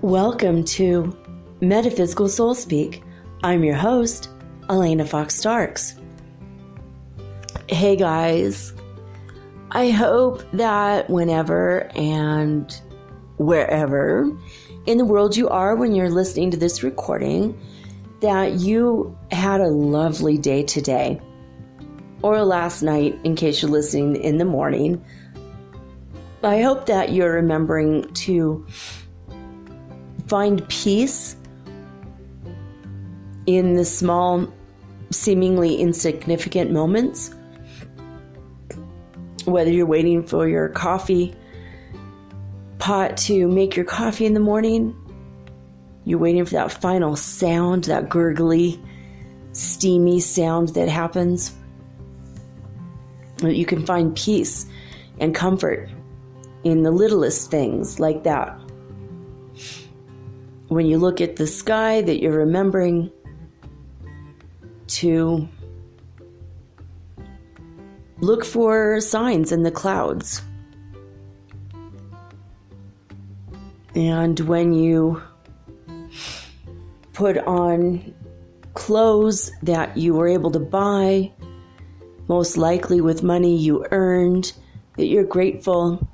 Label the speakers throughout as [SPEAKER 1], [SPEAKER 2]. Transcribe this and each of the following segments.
[SPEAKER 1] Welcome to Metaphysical Soul Speak. I'm your host, Elena Fox Starks. Hey guys, I hope that whenever and wherever in the world you are when you're listening to this recording, that you had a lovely day today or last night in case you're listening in the morning. I hope that you're remembering to find peace in the small, seemingly insignificant moments. Whether you're waiting for your coffee pot to make your coffee in the morning, you're waiting for that final sound, that gurgly, steamy sound that happens. You can find peace and comfort in the littlest things like that. When you look at the sky, that you're remembering to look for signs in the clouds. And when you put on clothes that you were able to buy, most likely with money you earned, that you're grateful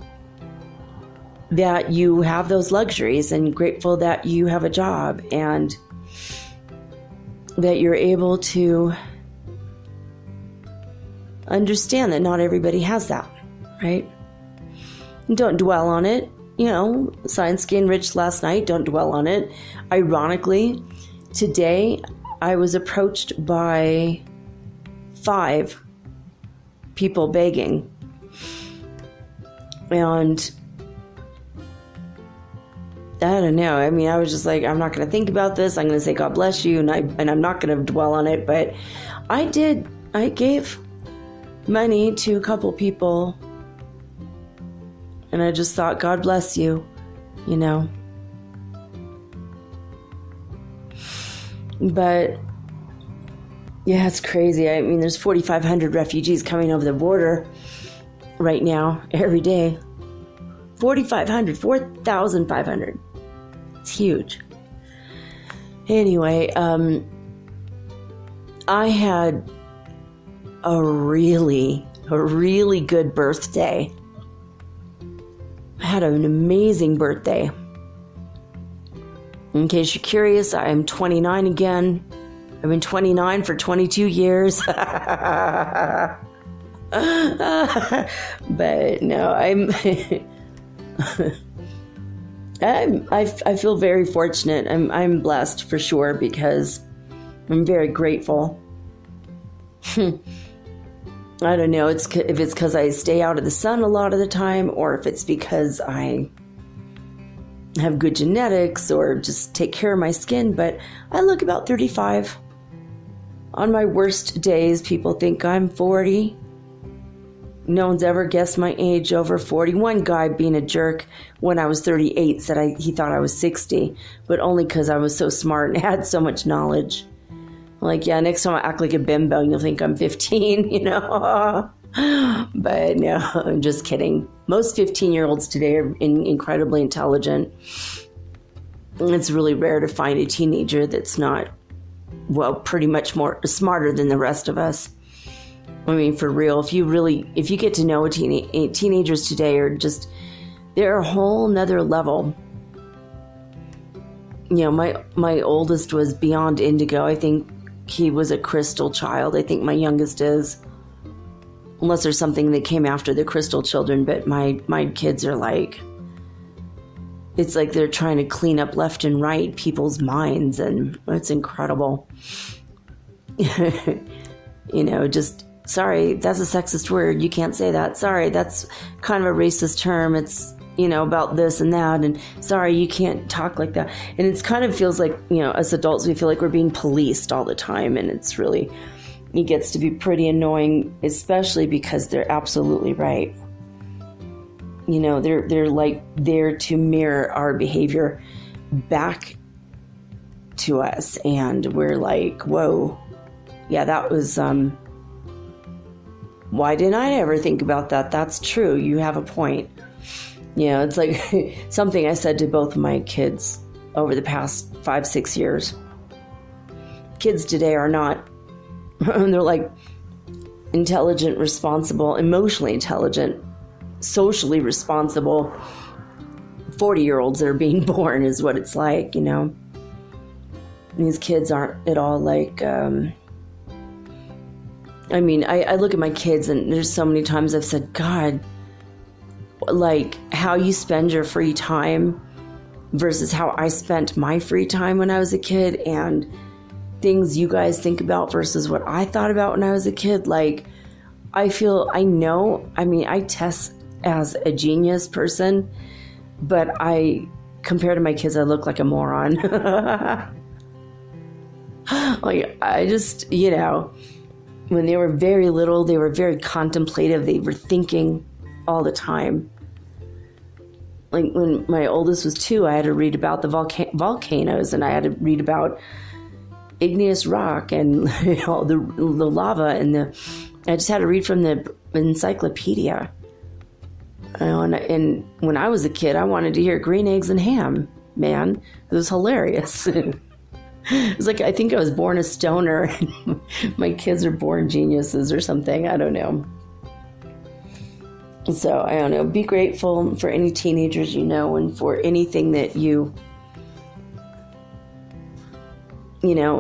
[SPEAKER 1] that you have those luxuries and grateful that you have a job and that you're able to understand that not everybody has that, right? And don't dwell on it. You know, science getting rich last night, don't dwell on it. Ironically, today I was approached by 5 people begging. And I don't know. I mean, I was just like, I'm not going to think about this. I'm going to say, God bless you. And I'm not going to dwell on it. But I gave money to a couple people. And I just thought, God bless you, you know. But yeah, it's crazy. I mean, there's 4,500 refugees coming over the border right now, every day. 4,500. It's huge. Anyway, I had a really good birthday. I had an amazing birthday. In case you're curious, I'm 29 again. I've been 29 for 22 years. But no, I feel very fortunate. I'm blessed for sure because I'm very grateful. I don't know if it's because I stay out of the sun a lot of the time or if it's because I have good genetics or just take care of my skin, but I look about 35. On my worst days, people think I'm 40. No one's ever guessed my age over 40. One guy, being a jerk, when I was 38, said he thought I was 60, but only because I was so smart and had so much knowledge. Like, yeah, next time I act like a bimbo, you'll think I'm 15, you know? But no, I'm just kidding. Most 15-year-olds today are incredibly intelligent. It's really rare to find a teenager that's not, well, pretty much more smarter than the rest of us. I mean, for real, if you get to know teenagers today are just, they're a whole nother level. You know, my oldest was beyond indigo. I think he was a crystal child. I think my youngest is, unless there's something that came after the crystal children, but my kids are like, it's like they're trying to clean up left and right people's minds, and it's incredible. Just, sorry, that's a sexist word. You can't say that. Sorry, that's kind of a racist term. It's, about this and that. And sorry, you can't talk like that. And it's kind of feels like, as adults, we feel like we're being policed all the time. And it gets to be pretty annoying, especially because they're absolutely right. They're like there to mirror our behavior back to us. And we're like, whoa, yeah, that was, why didn't I ever think about that? That's true. You have a point. It's like something I said to both of my kids over the past 5-6 years. Kids today are not, they're like intelligent, responsible, emotionally intelligent, socially responsible 40-year-olds that are being born is what it's like, These kids aren't at all like, I look at my kids and there's so many times I've said, God, like how you spend your free time versus how I spent my free time when I was a kid, and things you guys think about versus what I thought about when I was a kid. Like, I test as a genius person, but compared to my kids, I look like a moron. Like, I just, when they were very little, they were very contemplative. They were thinking all the time. Like when my oldest was 2, I had to read about the volcanoes, and I had to read about igneous rock and the lava, and I just had to read from the encyclopedia. And when I was a kid, I wanted to hear green eggs and ham. Man, it was hilarious. It was like, I think I was born a stoner and my kids are born geniuses or something. I don't know. So, I don't know. Be grateful for any teenagers and for anything that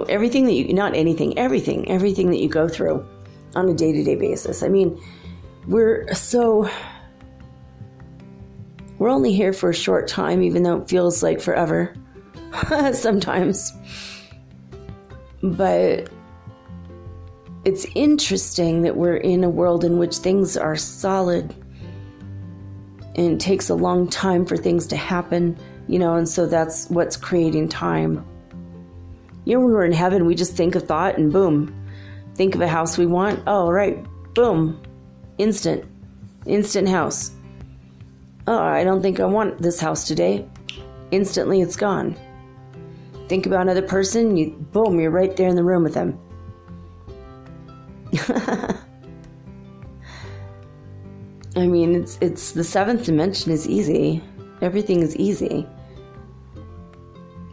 [SPEAKER 1] everything that everything that you go through on a day-to-day basis. We're only here for a short time, even though it feels like forever sometimes. But it's interesting that we're in a world in which things are solid and it takes a long time for things to happen, and so that's what's creating time. When we're in heaven, we just think a thought and boom, think of a house we want. Oh, right. Boom. Instant house. Oh, I don't think I want this house today. Instantly, it's gone. Think about another person, you're right there in the room with them. It's the 7th dimension is easy. Everything is easy.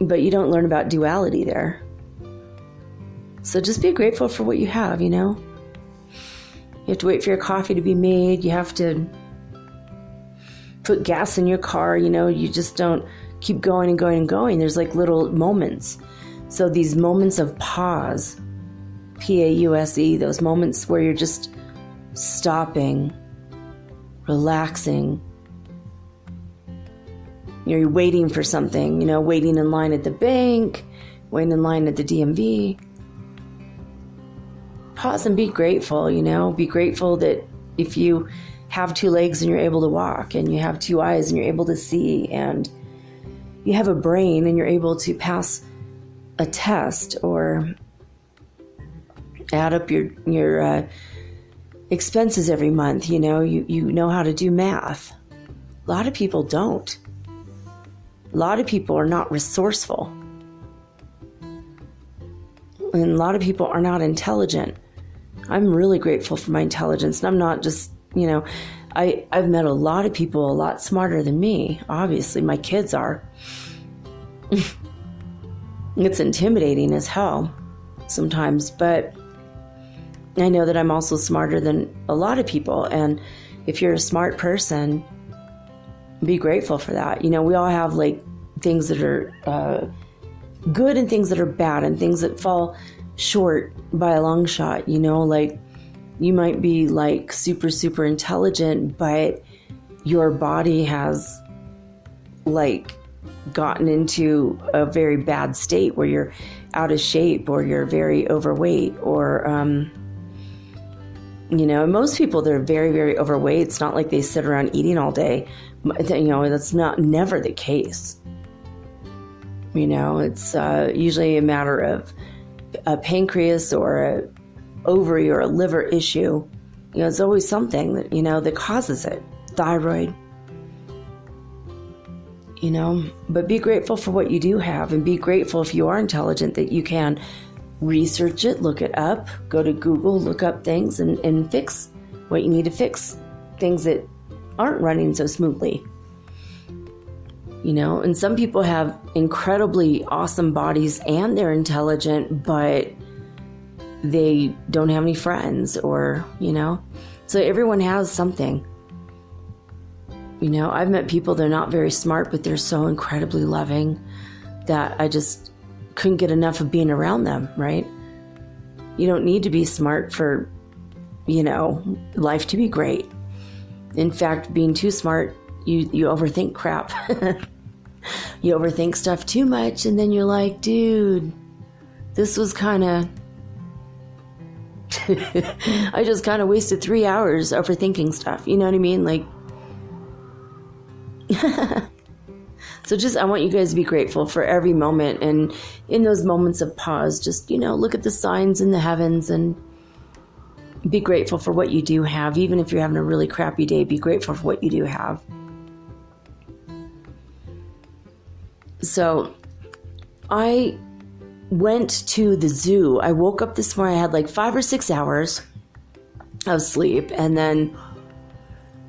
[SPEAKER 1] But you don't learn about duality there. So just be grateful for what you have, You have to wait for your coffee to be made. You have to put gas in your car, You just don't keep going and going and going. There's like little moments. So these moments of pause, Pause, those moments where you're just stopping, relaxing. You're waiting for something, waiting in line at the bank, waiting in line at the DMV. Pause and be grateful, Be grateful that if you have 2 legs and you're able to walk, and you have 2 eyes and you're able to see, and you have a brain and you're able to pass a test or add up your expenses every month, you know how to do math. A lot of people don't. A lot of people are not resourceful. And a lot of people are not intelligent. I'm really grateful for my intelligence. And I'm not just, I've met a lot of people a lot smarter than me. Obviously, my kids are. It's intimidating as hell sometimes, but I know that I'm also smarter than a lot of people. And if you're a smart person, be grateful for that. We all have like things that are good and things that are bad and things that fall short by a long shot. Like you might be like super, super intelligent, but your body has like gotten into a very bad state where out of shape, or you're very overweight, or, most people that are very, very overweight, it's not like they sit around eating all day. That's never the case. It's usually a matter of a pancreas or a ovary or a liver issue. It's always something that, that causes it. Thyroid. But be grateful for what you do have, and be grateful if you are intelligent that you can research it, look it up, go to Google, look up things and fix what you need to fix, things that aren't running so smoothly. And some people have incredibly awesome bodies and they're intelligent, but they don't have any friends, or, so everyone has something. I've met people, they're not very smart, but they're so incredibly loving that I just couldn't get enough of being around them, right? You don't need to be smart for, life to be great. In fact, being too smart, you overthink crap. You overthink stuff too much, and then you're like, dude, this was kind of... I just kind of wasted 3 hours overthinking stuff. You know what I mean? Like... So I want you guys to be grateful for every moment, and in those moments of pause, just, look at the signs in the heavens and be grateful for what you do have. Even if you're having a really crappy day, be grateful for what you do have. So I went to the zoo. I woke up this morning, I had like 5 or 6 hours of sleep, and then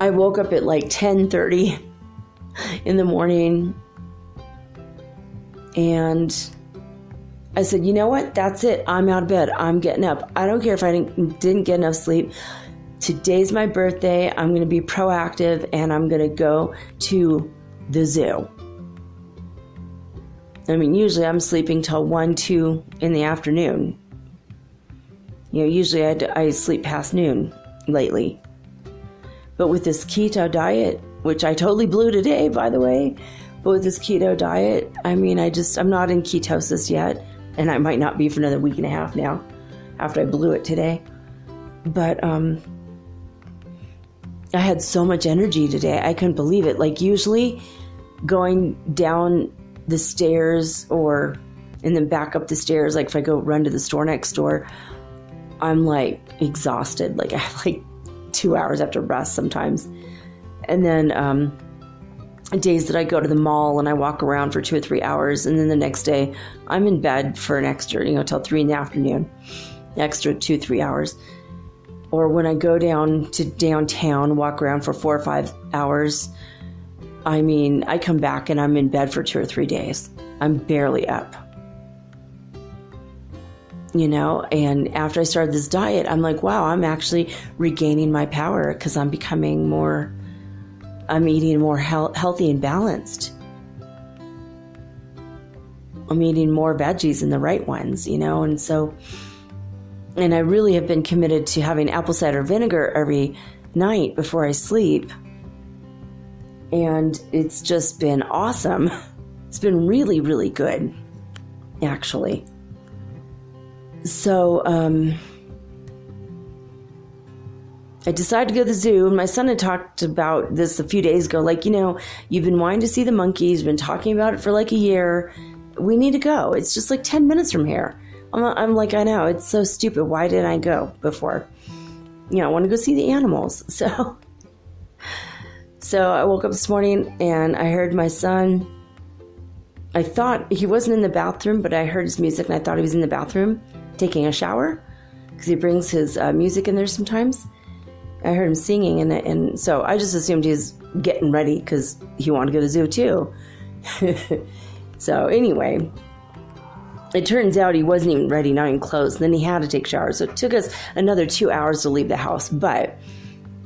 [SPEAKER 1] I woke up at like 10:30 in the morning, and I said, you know what? That's it. I'm out of bed. I'm getting up. I don't care if I didn't get enough sleep. Today's my birthday. I'm going to be proactive, and I'm going to go to the zoo. I mean, usually I'm sleeping till 1, 2 in the afternoon. Usually I sleep past noon lately. But with this keto diet, which I totally blew today, by the way, but with this keto diet, I mean, I'm not in ketosis yet, and I might not be for another week and a half now, after I blew it today. But I had so much energy today, I couldn't believe it. Like, usually going down the stairs and then back up the stairs, like if I go run to the store next door, I'm like exhausted. Like I have like 2 hours after rest sometimes. And then days that I go to the mall and I walk around for 2 or 3 hours, and then the next day I'm in bed for an extra, till 3 in the afternoon, extra 2, 3 hours. Or when I go down to downtown, walk around for 4 or 5 hours, I mean, I come back and I'm in bed for 2 or 3 days. I'm barely up. And after I started this diet, I'm like, wow, I'm actually regaining my power because I'm eating more healthy and balanced. I'm eating more veggies and the right ones, and I really have been committed to having apple cider vinegar every night before I sleep. And it's just been awesome. It's been really, really good, actually. So I decided to go to the zoo, and my son had talked about this a few days ago. Like, you've been wanting to see the monkeys, you've been talking about it for like a year. We need to go. It's just like 10 minutes from here. I'm like, I know, it's so stupid. Why didn't I go before? I want to go see the animals. So I woke up this morning and I heard my son. I thought he wasn't in the bathroom, but I heard his music and I thought he was in the bathroom taking a shower because he brings his music in there sometimes. I heard him singing, and so I just assumed he was getting ready because he wanted to go to the zoo too. So anyway, it turns out he wasn't even ready, not even clothes. Then he had to take showers. So it took us another 2 hours to leave the house. But,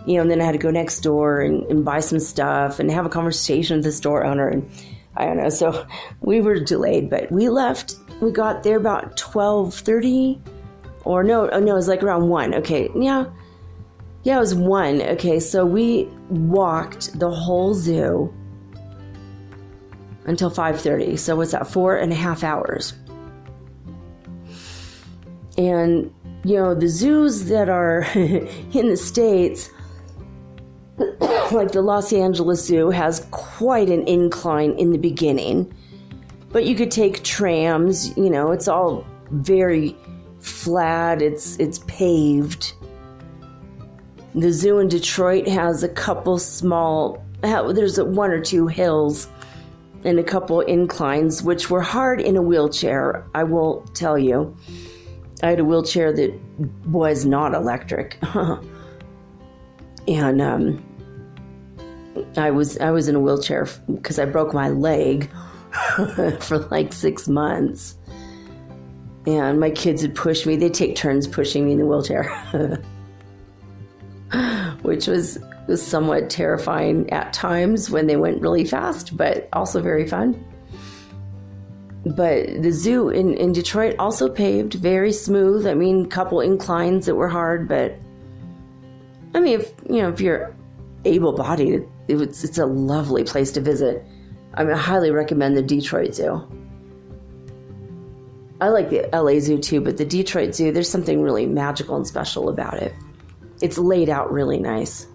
[SPEAKER 1] and then I had to go next door and buy some stuff and have a conversation with the store owner. And I don't know. So we were delayed, but we left. We got there about 12:30 or no, it was like around 1. Okay. Yeah, it was 1. Okay. So we walked the whole zoo until 5:30. So what's that? 4.5 hours. And, the zoos that are in the States, like the Los Angeles Zoo, has quite an incline in the beginning. But you could take trams, it's all very flat, it's paved. The zoo in Detroit has a couple there's one or two hills and a couple inclines, which were hard in a wheelchair, I will tell you. I had a wheelchair that was not electric. And I was in a wheelchair because I broke my leg for like 6 months. And my kids would push me. They'd take turns pushing me in the wheelchair, which was somewhat terrifying at times when they went really fast, but also very fun. But the zoo in Detroit also paved, very smooth. I mean, a couple inclines that were hard, but I mean, if you're able-bodied, it's a lovely place to visit. I mean, I highly recommend the Detroit Zoo. I like the LA Zoo too, but the Detroit Zoo, there's something really magical and special about it. It's laid out really nice.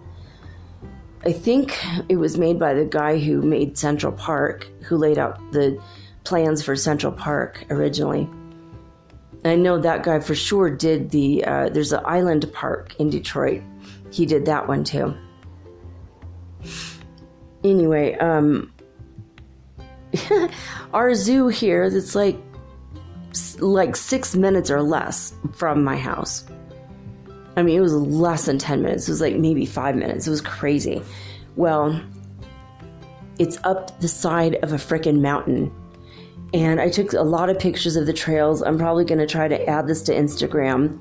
[SPEAKER 1] I think it was made by the guy who made Central Park, who laid out the plans for Central Park originally. I know that guy for sure did there's an island park in Detroit. He did that one too. Anyway, our zoo here, that's like 6 minutes or less from my house. I mean, it was less than 10 minutes. It was like maybe 5 minutes. It was crazy. Well, it's up the side of a frickin' mountain. And I took a lot of pictures of the trails. I'm probably going to try to add this to Instagram.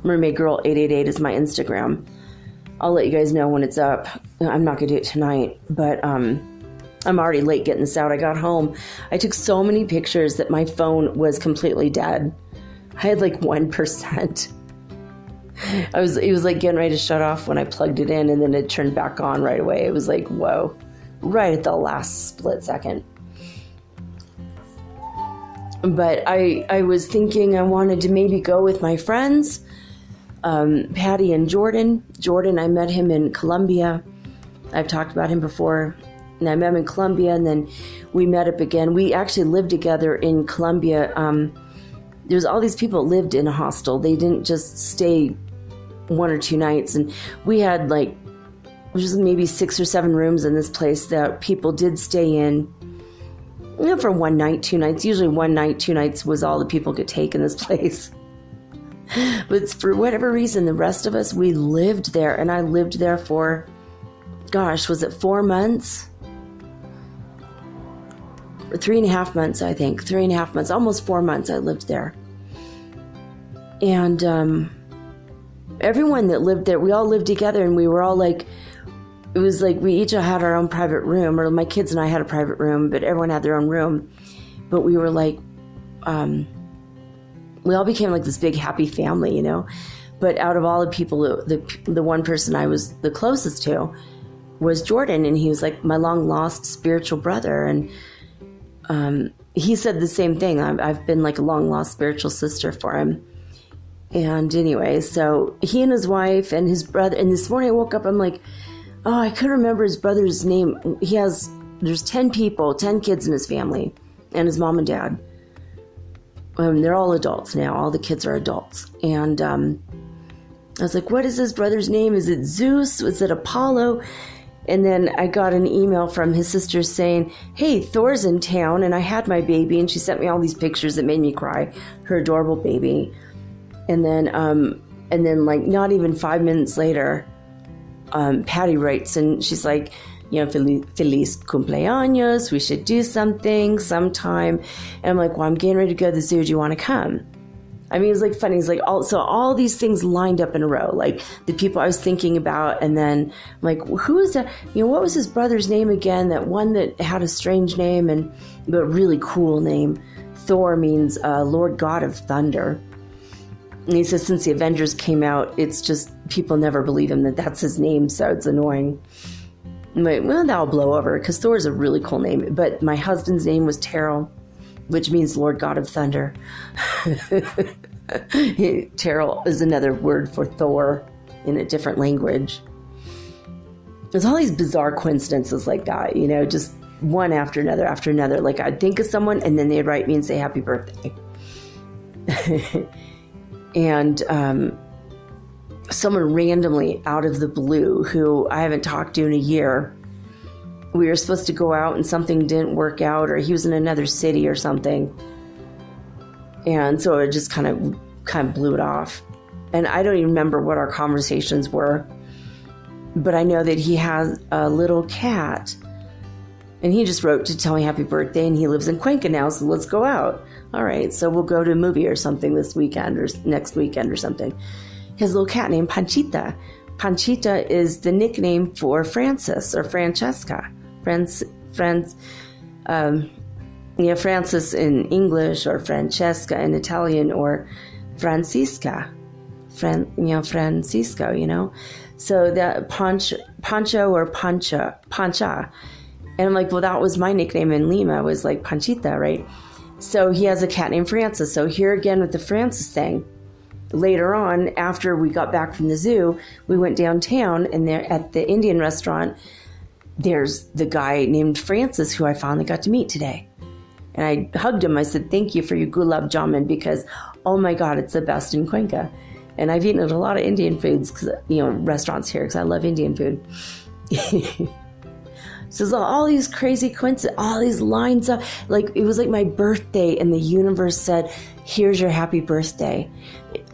[SPEAKER 1] Mermaid Girl 888 is my Instagram. I'll let you guys know when it's up. I'm not going to do it tonight, but I'm already late getting this out. I got home. I took so many pictures that my phone was completely dead. I had like 1%. It was like getting ready to shut off when I plugged it in, and then it turned back on right away. It was like, whoa, right at the last split second. But I was thinking I wanted to maybe go with my friends, Patty and Jordan. Jordan, I met him in Colombia. I've talked about him before. And I met him in Colombia, and then we met up again. We actually lived together in Colombia. There's all these people that lived in a hostel. They didn't just stay 1 or 2 nights. And we had like, just maybe 6 or 7 rooms in this place that people did stay in. For 1 night, 2 nights. Usually 1 night, 2 nights was all the people could take in this place. But for whatever reason, the rest of us, we lived there. And I lived there for, gosh, was it 4 months? Or 3.5 months, I think. 3.5 months, almost 4 months I lived there. And everyone that lived there, we all lived together, and we were all like, it was like we each had our own private room, or my kids and I had a private room, but everyone had their own room. But we were like, we all became like this big happy family, But out of all the people, the one person I was the closest to was Jordan, and he was like my long lost spiritual brother. And he said the same thing. I've been like a long lost spiritual sister for him. And anyway, so he and his wife and his brother, and this morning I woke up, I'm like, oh, I couldn't remember his brother's name. There's 10 people, 10 kids in his family, and his mom and dad. They're all adults now. All the kids are adults. And I was like, what is his brother's name? Is it Zeus? Is it Apollo? And then I got an email from his sister saying, hey, Thor's in town, and I had my baby, and she sent me all these pictures that made me cry, her adorable baby. And then like not even 5 minutes later, Patty writes, and she's like, Feliz cumpleaños, we should do something sometime. And I'm like, well, I'm getting ready to go to the zoo. Do you want to come? I mean, it was like funny. It's like all these things lined up in a row, like the people I was thinking about. And then I'm like, who is that? What was his brother's name again? That one that had a strange name but a really cool name. Thor means Lord God of Thunder. And he says since the Avengers came out, it's just people never believe him that that's his name, so it's annoying. I'm like, well, that'll blow over because Thor is a really cool name. But my husband's name was Terrell, which means Lord God of Thunder. Terrell is another word for Thor in a different language. There's all these bizarre coincidences like that, just one after another. Like I'd think of someone and then they'd write me and say happy birthday. And someone randomly out of the blue who I haven't talked to in a year, we were supposed to go out and something didn't work out, or he was in another city or something. And so it just kind of blew it off. And I don't even remember what our conversations were, but I know that he has a little cat, and he just wrote to tell me happy birthday, and he lives in Cuenca now, so let's go out. All right, so we'll go to a movie or something this weekend or next weekend or something. His little cat named Panchita. Panchita is the nickname for Francis or Francesca. Francis in English, or Francesca in Italian, or Francisca. Francisco, So that Pancho or Pancha. And I'm like, well, that was my nickname in Lima, was like Panchita, right? So he has a cat named Francis. So here again with the Francis thing. Later on, after we got back from the zoo, we went downtown, and there at the Indian restaurant, there's the guy named Francis who I finally got to meet today. And I hugged him. I said, thank you for your gulab jamun, because, oh my God, it's the best in Cuenca. And I've eaten at a lot of Indian foods, restaurants here, because I love Indian food. So all these crazy coincidences, all these lines up, like it was like my birthday, and the universe said, here's your happy birthday.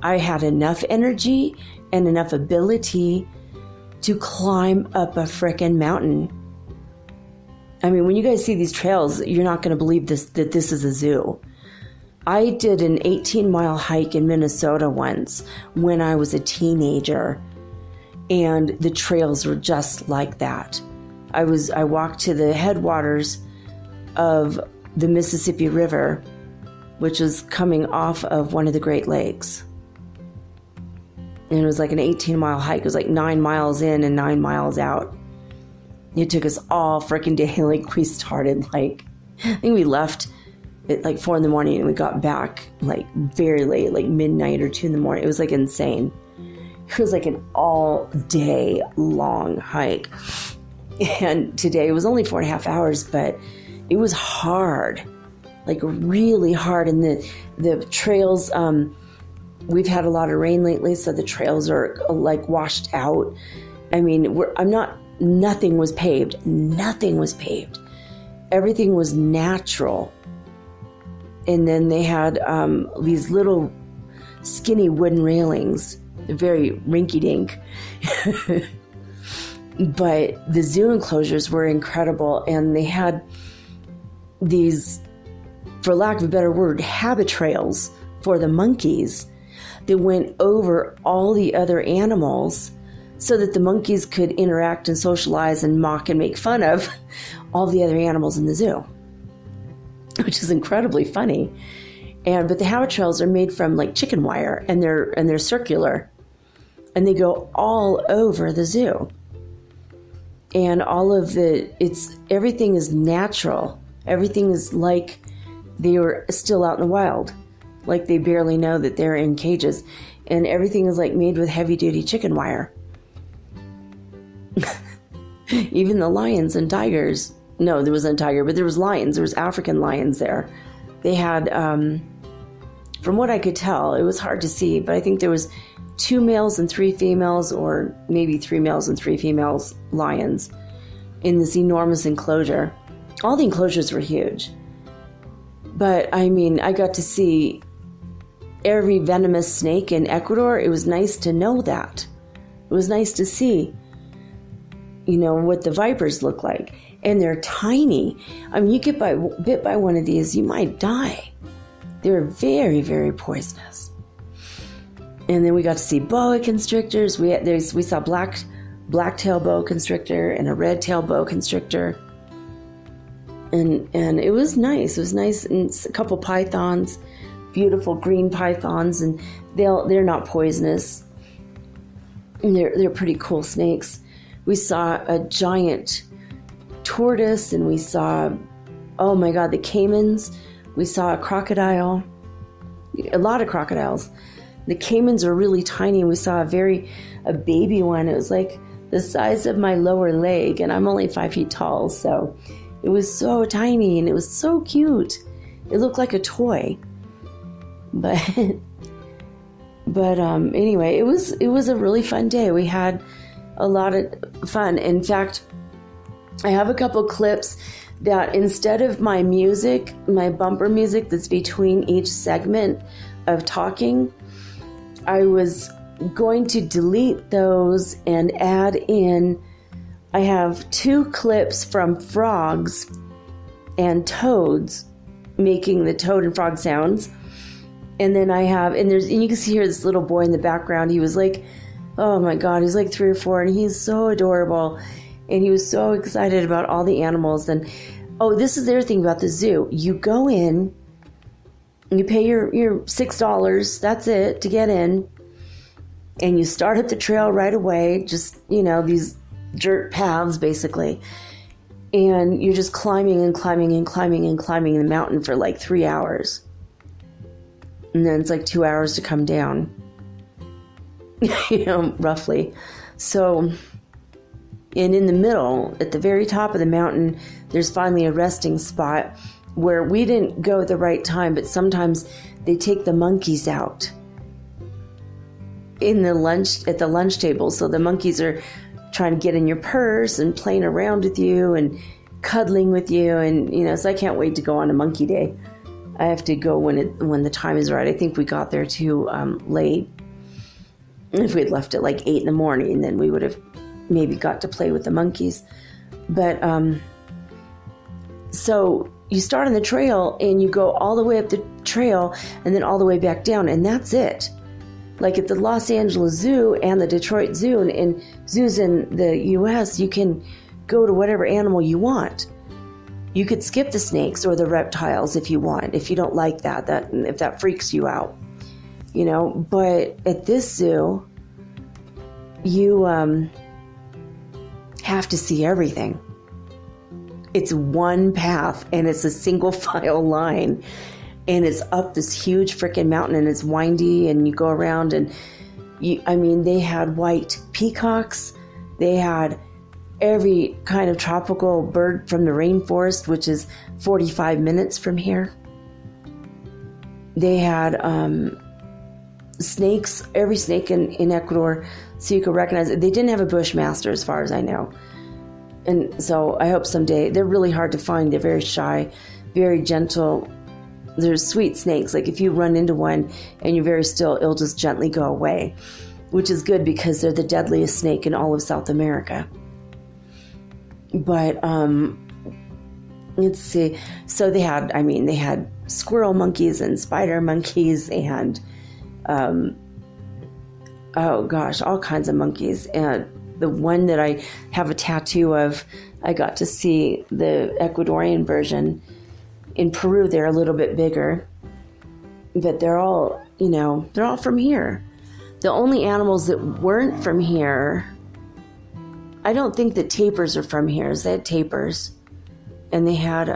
[SPEAKER 1] I had enough energy and enough ability to climb up a frickin' mountain. I mean, when you guys see these trails, you're not going to believe that this is a zoo. I did an 18-mile hike in Minnesota once when I was a teenager, and the trails were just like that. I walked to the headwaters of the Mississippi River, which was coming off of one of the Great Lakes. And it was like an 18-mile hike. It was like 9 miles in and 9 miles out. It took us all freaking day. Like we started I think we left at like 4 a.m. and we got back like very late, like midnight or 2 a.m. It was like insane. It was like an all day long hike. And today it was only 4.5 hours, but it was hard, like really hard. And the trails, we've had a lot of rain lately, so the trails are like washed out. I mean, nothing was paved. Nothing was paved. Everything was natural. And then they had these little skinny wooden railings, very rinky-dink. But the zoo enclosures were incredible, and they had these, for lack of a better word, habit trails for the monkeys that went over all the other animals so that the monkeys could interact and socialize and mock and make fun of all the other animals in the zoo, which is incredibly funny. But the habit trails are made from like chicken wire, and they're circular, and they go all over the zoo. And everything is natural. Everything is like they were still out in the wild. Like they barely know that they're in cages. And everything is like made with heavy duty chicken wire. Even the lions and tigers. No, there wasn't a tiger, but there was lions. There was African lions there. They had, from what I could tell, it was hard to see, but I think there was 2 males and 3 females, or maybe 3 males and 3 females lions in this enormous enclosure. All the enclosures were huge. But I mean, I got to see every venomous snake in Ecuador. It was nice to know that. It was nice to see, what the vipers look like. And they're tiny. I mean, you get bit by one of these, you might die. They're very, very poisonous. And then we got to see boa constrictors. We saw black-tail boa constrictor and a red-tail boa constrictor. And it was nice. It was nice. And a couple pythons, beautiful green pythons, and they're not poisonous. And they're pretty cool snakes. We saw a giant tortoise, and we saw, oh my God, the caimans. We saw a crocodile. A lot of crocodiles. The caimans are really tiny. We saw a baby one. It was like the size of my lower leg, and I'm only 5 feet tall, so it was so tiny and it was so cute. It looked like a toy. But anyway, it was a really fun day. We had a lot of fun. In fact, I have a couple clips that instead of my music, my bumper music that's between each segment of talking, I was going to delete those and add in, I have 2 clips from frogs and toads making the toad and frog sounds. And then I have, and you can see here this little boy in the background. He was like, oh my God, he's like 3 or 4 and he's so adorable. And he was so excited about all the animals. And oh, this is the other thing about the zoo. You go in, you pay your $6, that's it, to get in. And you start up the trail right away, just, these dirt paths basically. And you're just climbing and climbing and climbing and climbing the mountain for like 3 hours. And then it's like 2 hours to come down, roughly. So, and in the middle, at the very top of the mountain, there's finally a resting spot where we didn't go at the right time, but sometimes they take the monkeys out at the lunch table. So the monkeys are trying to get in your purse and playing around with you and cuddling with you. And, so I can't wait to go on a monkey day. I have to go when the time is right. I think we got there too late. If we had left at like 8 a.m, then we would have maybe got to play with the monkeys. But so you start on the trail and you go all the way up the trail and then all the way back down, and that's it. Like at the Los Angeles Zoo and the Detroit Zoo and zoos in the U.S., you can go to whatever animal you want. You could skip the snakes or the reptiles if you want, if you don't like that if that freaks you out, But at this zoo, you have to see everything. It's one path and it's a single file line, and it's up this huge freaking mountain and it's windy, and you go around and they had white peacocks. They had every kind of tropical bird from the rainforest, which is 45 minutes from here. They had snakes, every snake in Ecuador, so you could recognize it. They didn't have a bushmaster as far as I know. And so I hope someday, they're really hard to find. They're very shy, very gentle. They're sweet snakes. Like if you run into one and you're very still, it'll just gently go away, which is good because they're the deadliest snake in all of South America. But let's see. So they had squirrel monkeys and spider monkeys and oh gosh, all kinds of monkeys. And the one that I have a tattoo of, I got to see the Ecuadorian version. In Peru, they're a little bit bigger, but they're all from here. The only animals that weren't from here, I don't think that tapirs are from here. They had tapirs, and they had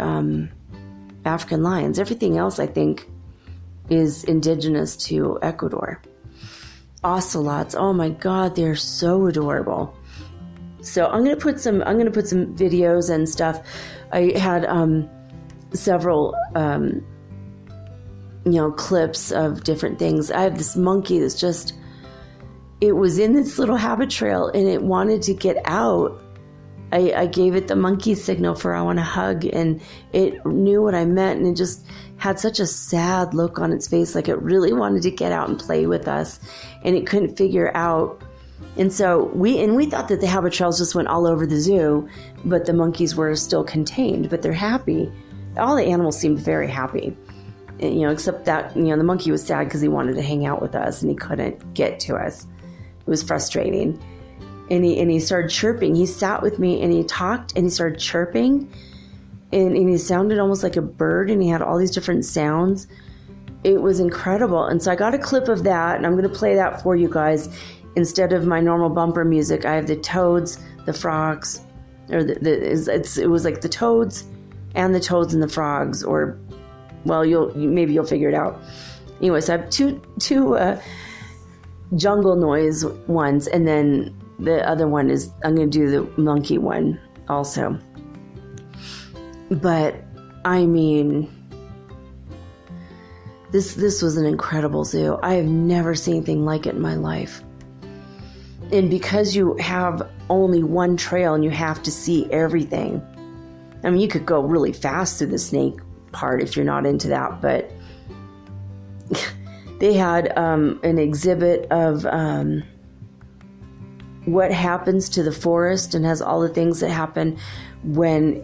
[SPEAKER 1] African lions. Everything else, I think, is indigenous to Ecuador. Ocelots, oh my God, they're so adorable. So I'm gonna put some videos and stuff. I had several clips of different things. I have this monkey that's just, it was in this little habit trail and it wanted to get out. I gave it the monkey signal for I want to hug, and it knew what I meant, and it just had such a sad look on its face, like it really wanted to get out and play with us, and it couldn't figure out. And so we thought that the habit trails just went all over the zoo, but the monkeys were still contained, but they're happy. All the animals seemed very happy, except that, the monkey was sad because he wanted to hang out with us and he couldn't get to us. It was frustrating. And he started chirping. He sat with me and he talked and he started chirping, and he sounded almost like a bird, and he had all these different sounds. It was incredible. And so I got a clip of that, and I'm going to play that for you guys. Instead of my normal bumper music, I have the toads, the frogs, or it was like the toads and the frogs, or, well, you'll figure it out. Anyways, I have two jungle noise ones, and then the other one is, I'm going to do the monkey one also. But I mean, this was an incredible zoo. I have never seen anything like it in my life. And because you have only one trail and you have to see everything, I mean, you could go really fast through the snake part if you're not into that, but they had an exhibit of what happens to the forest, and has all the things that happen when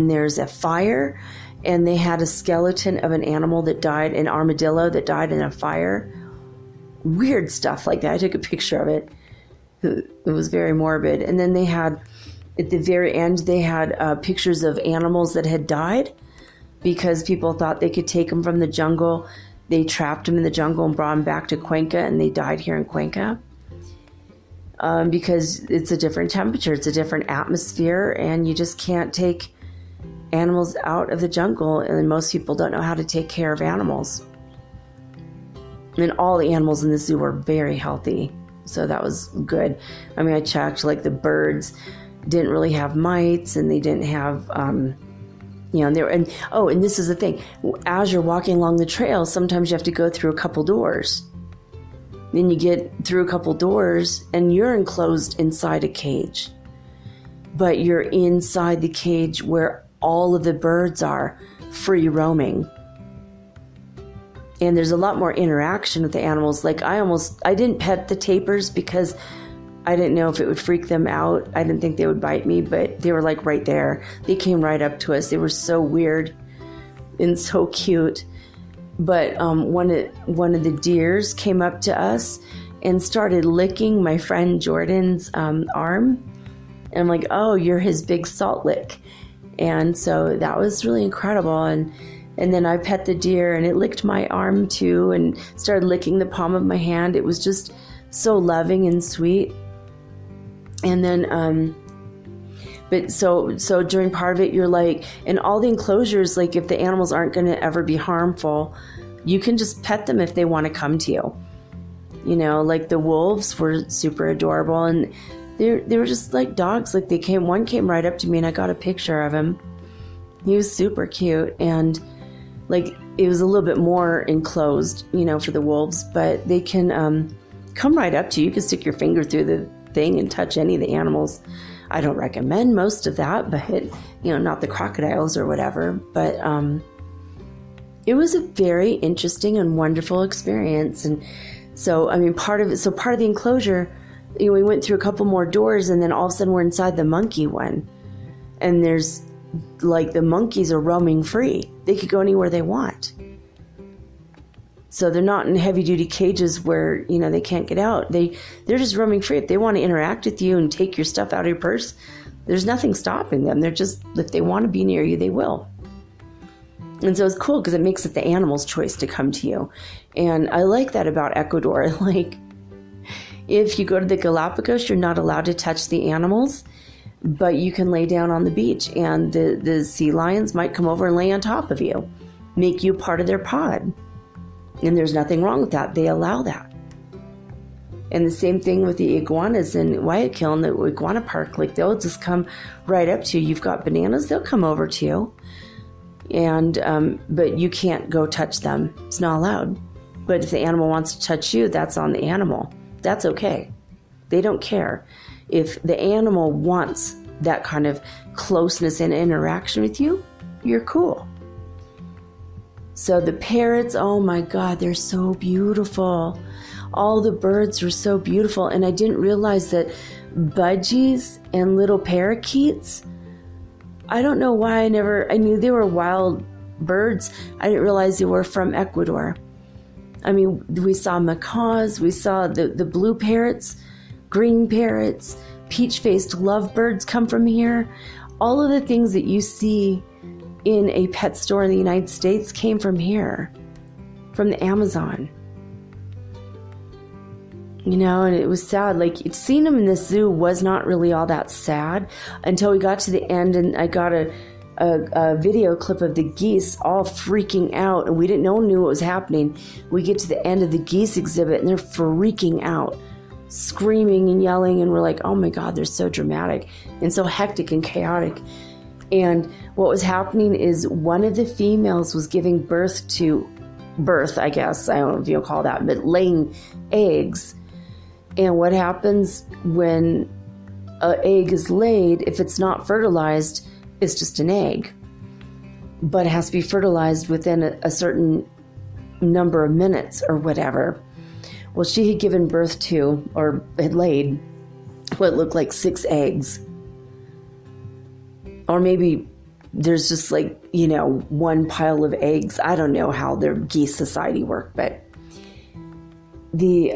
[SPEAKER 1] there's a fire. And they had a skeleton of an animal that died, an armadillo that died in a fire. Weird stuff like that. I took a picture of it. It was very morbid. And then they had, at the very end, they had pictures of animals that had died because people thought they could take them from the jungle. They trapped them in the jungle and brought them back to Cuenca, and they died here in Cuenca. Because it's a different temperature, it's a different atmosphere, and you just can't take animals out of the jungle, and most people don't know how to take care of animals. And all the animals in the zoo were very healthy, so that was good. I mean, I checked, like the birds didn't really have mites, and they didn't have, and this is the thing. As you're walking along the trail, sometimes you have to go through a couple doors. Then you get through a couple doors, and you're enclosed inside a cage. But you're inside the cage where all of the birds are free roaming. And there's a lot more interaction with the animals. Like I didn't pet the tapirs because I didn't know if it would freak them out. I didn't think they would bite me, but they were like right there. They came right up to us. They were so weird and so cute. But one of the deers came up to us and started licking my friend Jordan's arm. And I'm like, oh, you're his big salt lick. And so that was really incredible. And then I pet the deer, and it licked my arm too and started licking the palm of my hand. It was just so loving and sweet. And then, but so during part of it, you're like, in all the enclosures, like if the animals aren't going to ever be harmful, you can just pet them if they want to come to you. You know, like the wolves were super adorable, and they were just like dogs. Like one came right up to me, and I got a picture of him. He was super cute, and like it was a little bit more enclosed, you know, for the wolves, but they can come right up to you. You can stick your finger through the thing and touch any of the animals. I don't recommend most of that, but not the crocodiles or whatever. But it was a very interesting and wonderful experience. And so, I mean, part of the enclosure, we went through a couple more doors, and then all of a sudden we're inside the monkey one. And there's like the monkeys are roaming free. They could go anywhere they want. So they're not in heavy duty cages where, they can't get out. They're just roaming free. If they want to interact with you and take your stuff out of your purse, there's nothing stopping them. They're just, if they want to be near you, they will. And so it's cool because it makes it the animal's choice to come to you. And I like that about Ecuador. Like, if you go to the Galapagos, you're not allowed to touch the animals, but you can lay down on the beach, and the sea lions might come over and lay on top of you, make you part of their pod. And there's nothing wrong with that. They allow that. And the same thing with the iguanas in Guayaquil in the iguana park. Like, they'll just come right up to you. You've got bananas, they'll come over to you. And but you can't go touch them. It's not allowed. But if the animal wants to touch you, that's on the animal. That's okay. They don't care. If the animal wants that kind of closeness and interaction with you, you're cool. So the parrots, oh my God, they're so beautiful. All the birds were so beautiful. And I didn't realize that budgies and little parakeets, I don't know why I knew they were wild birds. I didn't realize they were from Ecuador. I mean, we saw macaws, we saw the blue parrots, green parrots, peach-faced lovebirds come from here. All of the things that you see in a pet store in the United States came from here, from the Amazon. And it was sad. Like, seeing them in the zoo was not really all that sad until we got to the end, and I got a a video clip of the geese all freaking out, and we didn't know knew what was happening. We get to the end of the geese exhibit, and they're freaking out, screaming and yelling, and we're like, oh my God, they're so dramatic and so hectic and chaotic. And what was happening is one of the females was giving birth, I guess, I don't know if you'll call that, but laying eggs. And what happens when an egg is laid, if it's not fertilized, it's just an egg. But it has to be fertilized within a certain number of minutes or whatever. Well, she had given birth to, or had laid, what looked like 6 eggs. Or maybe there's just like, one pile of eggs. I don't know how their geese society worked, but the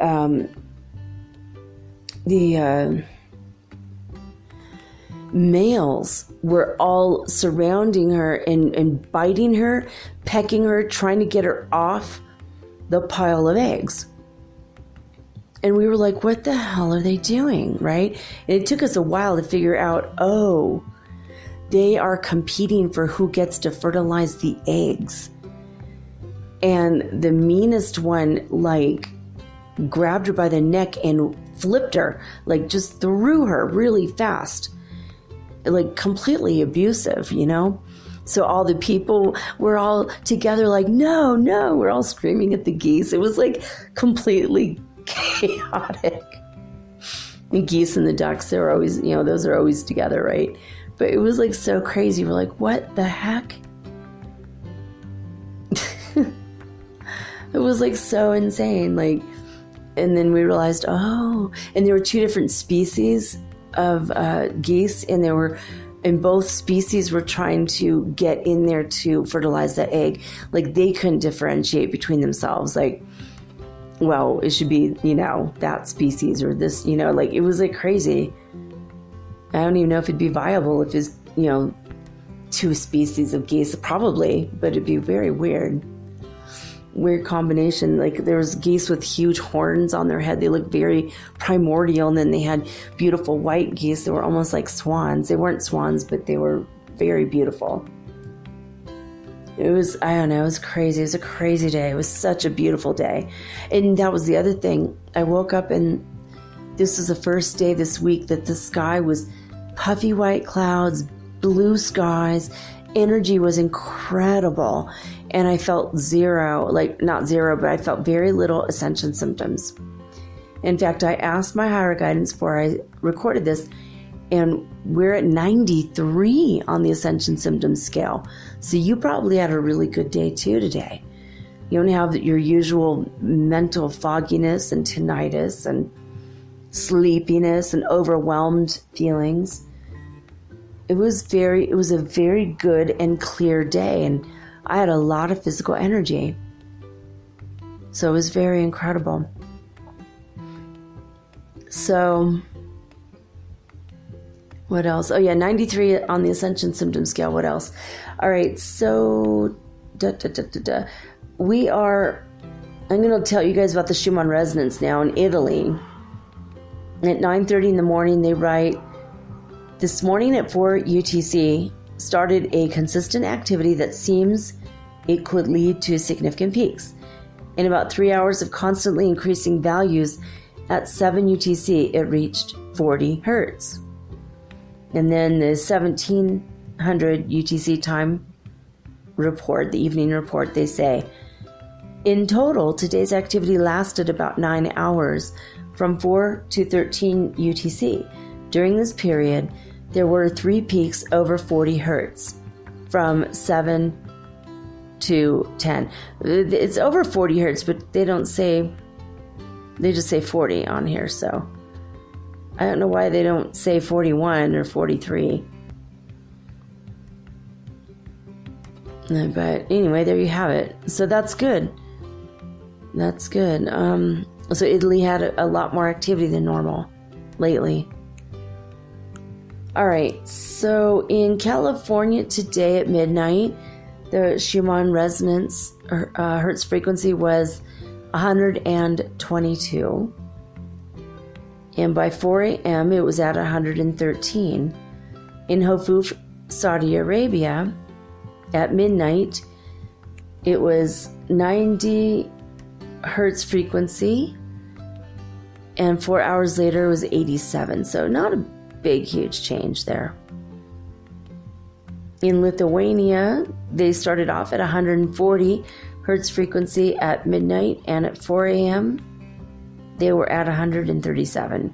[SPEAKER 1] males were all surrounding her and biting her, pecking her, trying to get her off the pile of eggs. And we were like, what the hell are they doing, right? And it took us a while to figure out, oh, they are competing for who gets to fertilize the eggs. And the meanest one, grabbed her by the neck and flipped her, just threw her really fast, completely abusive, So all the people were all together no, we're all screaming at the geese. It was completely chaotic. The geese and the ducks, they were always, those are always together, right? But it was so crazy. We're like, what the heck? It was so insane. And then we realized, oh, and there were 2 different species of geese, and both species were trying to get in there to fertilize that egg. They couldn't differentiate between themselves. Well, it should be, that species or this, it was crazy. I don't even know if it'd be viable if it's, 2 species of geese, probably, but it'd be very weird combination. There was geese with huge horns on their head. They looked very primordial. And then they had beautiful white geese that were almost like swans. They weren't swans, but they were very beautiful. It was, I don't know, it was crazy. It was a crazy day. It was such a beautiful day. And that was the other thing. I woke up and this was the first day this week that the sky was puffy white clouds, blue skies. Energy was incredible. And I felt zero, not zero, but I felt very little ascension symptoms. In fact, I asked my higher guidance before I recorded this, and we're at 93 on the Ascension Symptom Scale. So you probably had a really good day too today. You don't have your usual mental fogginess and tinnitus and sleepiness and overwhelmed feelings. It was a very good and clear day, and I had a lot of physical energy. So it was very incredible. So, what else? Oh yeah, 93 on the Ascension Symptom Scale. What else? All right, so I'm going to tell you guys about the Schumann Resonance now in Italy. At 9:30 in the morning, they write, this morning at 4 UTC started a consistent activity that seems it could lead to significant peaks. In about 3 hours of constantly increasing values, at 7 UTC, it reached 40 hertz. And then the 1700 UTC time report, the evening report, they say, in total, today's activity lasted about 9 hours from 4 to 13 UTC. During this period, there were 3 peaks over 40 hertz from 7 to 10. It's over 40 hertz, but they don't say, they just say 40 on here, so I don't know why they don't say 41 or 43. But anyway, there you have it. So that's good. That's good. So Italy had a lot more activity than normal lately. All right. So in California today at midnight, the Schumann Resonance hertz frequency was 122. And by 4 a.m., it was at 113. In Saudi Arabia, at midnight, it was 90 hertz frequency, and 4 hours later it was 87. So not a big, huge change there. In Lithuania, they started off at 140 hertz frequency at midnight, and at 4 a.m., they were at 137.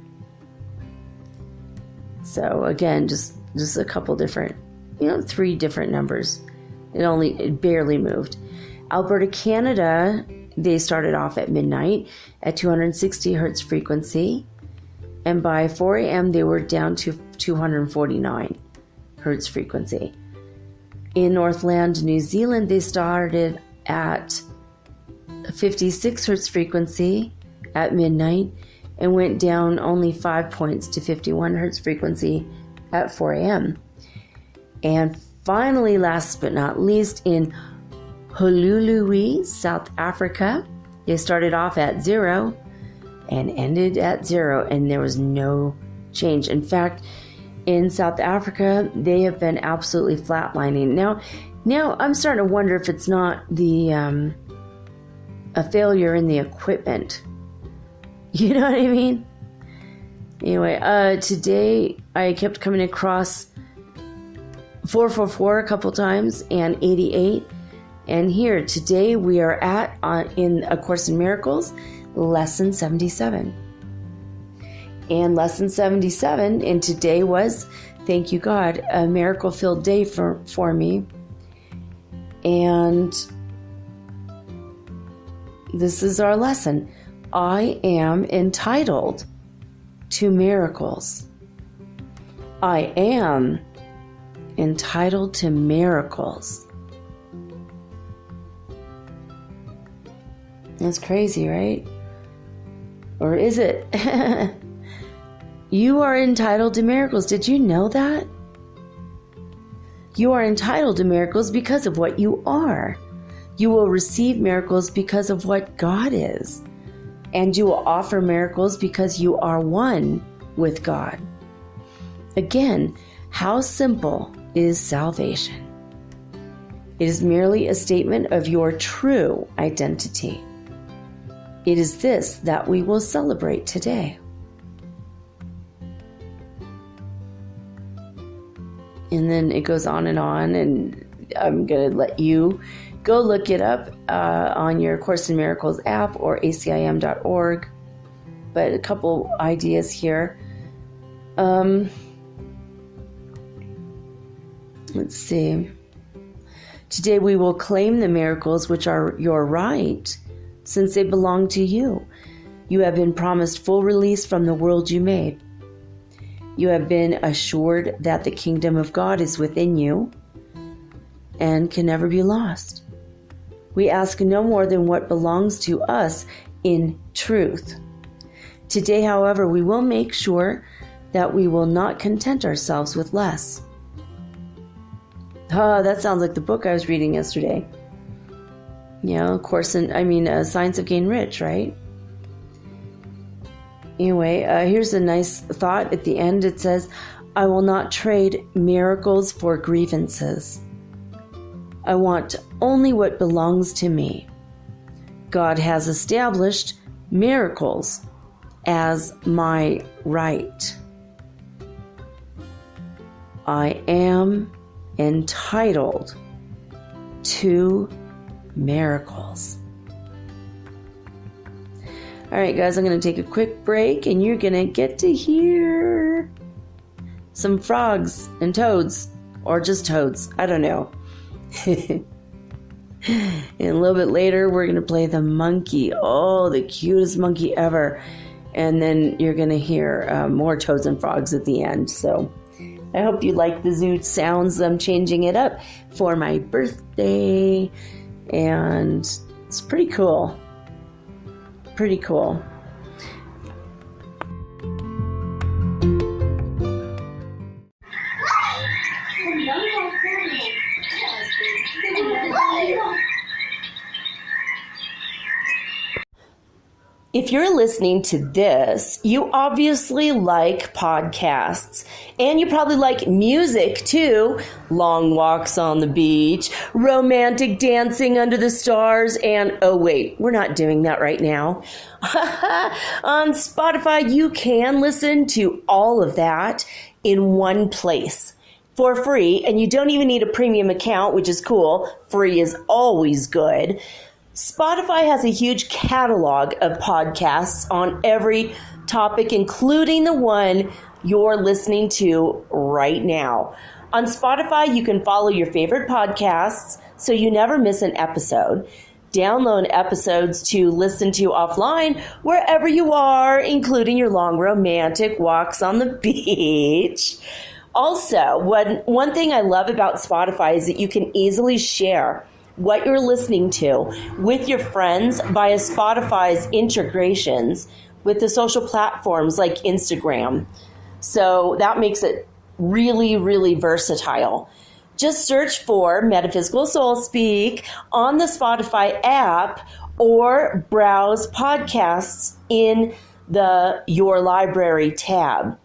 [SPEAKER 1] So again, just a couple different, 3 different numbers. It barely moved. Alberta, Canada, they started off at midnight at 260 hertz frequency, and by 4 a.m. they were down to 249 hertz frequency. In Northland, New Zealand, they started at 56 hertz frequency at midnight and went down only 5 points to 51 hertz frequency at 4 a.m. And finally, last but not least, in Honolulu, South Africa, they started off at 0 and ended at 0, and there was no change. In fact, in South Africa, they have been absolutely flatlining. Now I'm starting to wonder if it's not a failure in the equipment. You know what I mean? Anyway, today I kept coming across 444 a couple times and 88. And here, today we are at, in A Course in Miracles, Lesson 77. And Lesson 77, and today was, thank you God, a miracle-filled day for me. And this is our lesson. I am entitled to miracles. I am entitled to miracles. That's crazy, right? Or is it? You are entitled to miracles. Did you know that? You are entitled to miracles because of what you are. You will receive miracles because of what God is. And you will offer miracles because you are one with God. Again, how simple is salvation? It is merely a statement of your true identity. It is this that we will celebrate today. And then it goes on, and I'm going to let you go look it up on your Course in Miracles app or acim.org. But a couple ideas here. Let's see. Today we will claim the miracles which are your right, since they belong to you. You have been promised full release from the world you made. You have been assured that the kingdom of God is within you and can never be lost. We ask no more than what belongs to us in truth. Today, however, we will make sure that we will not content ourselves with less. That sounds like the book I was reading yesterday. Science of Getting Rich, right? Anyway, here's a nice thought at the end. It says, I will not trade miracles for grievances. I want only what belongs to me. God has established miracles as my right. I am entitled to miracles. All right, guys, I'm going to take a quick break, and you're going to get to hear some frogs and toads, or just toads. I don't know. And a little bit later, we're going to play the monkey. Oh, the cutest monkey ever. And then you're going to hear more toads and frogs at the end. So I hope you like the zoo sounds. I'm changing it up for my birthday. And it's pretty cool. Pretty cool. if you're listening to this, you obviously like podcasts, and you probably like music too. Long walks on the beach, romantic dancing under the stars, and oh wait, we're not doing that right now. On Spotify, you can listen to all of that in one place for free, and you don't even need a premium account, which is cool. Free is always good. Spotify has a huge catalog of podcasts on every topic, including the one you're listening to right now. On Spotify, you can follow your favorite podcasts so you never miss an episode. Download episodes to listen to offline wherever you are, including your long romantic walks on the beach. Also, one thing I love about Spotify is that you can easily share what you're listening to with your friends via Spotify's integrations with the social platforms like Instagram. So that makes it really, really versatile. Just search for Metaphysical Soul Speak on the Spotify app or browse podcasts in the Your Library tab.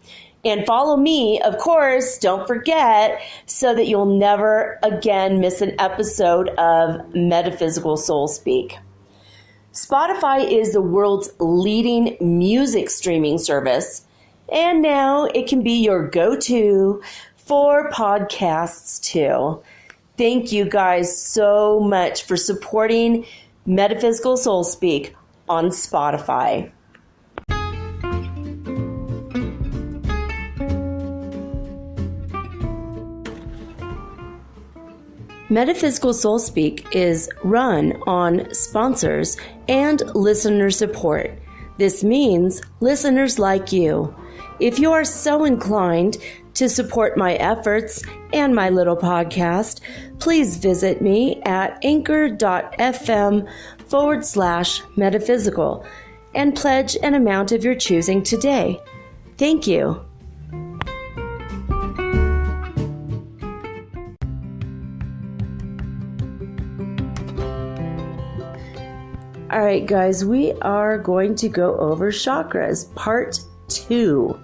[SPEAKER 1] And follow me, of course, don't forget, so that you'll never again miss an episode of Metaphysical Soul Speak. Spotify is the world's leading music streaming service, and now it can be your go-to for podcasts too. Thank you guys so much for supporting Metaphysical Soul Speak on Spotify. Metaphysical Soul Speak is run on sponsors and listener support. This means listeners like you. If you are so inclined to support my efforts and my little podcast, please visit me at anchor.fm/metaphysical and pledge an amount of your choosing today. Thank you. All right, guys, we are going to go over chakras, part 2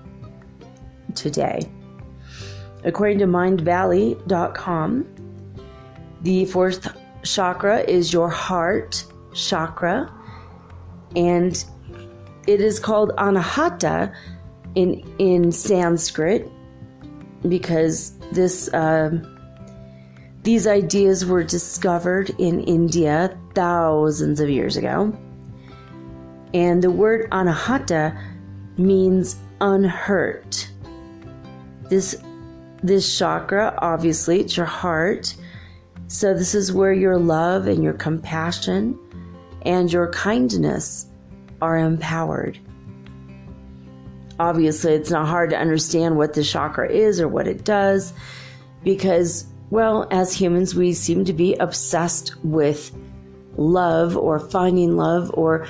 [SPEAKER 1] today. According to mindvalley.com, the 4th chakra is your heart chakra, and it is called Anahata in Sanskrit because these ideas were discovered in India thousands of years ago. And the word Anahata means unhurt. This chakra, obviously, it's your heart. So this is where your love and your compassion and your kindness are empowered. Obviously, it's not hard to understand what the chakra is or what it does because, well, as humans, we seem to be obsessed with love or finding love or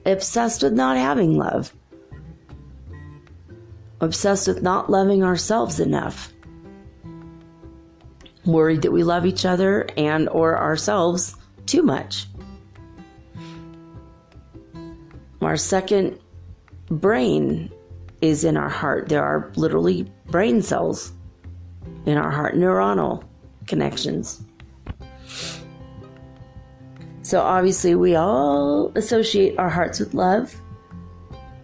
[SPEAKER 1] obsessed with not having love. Obsessed with not loving ourselves enough. Worried that we love each other and or ourselves too much. Our second brain is in our heart. There are literally brain cells in our heart, neuronal connections. So obviously we all associate our hearts with love,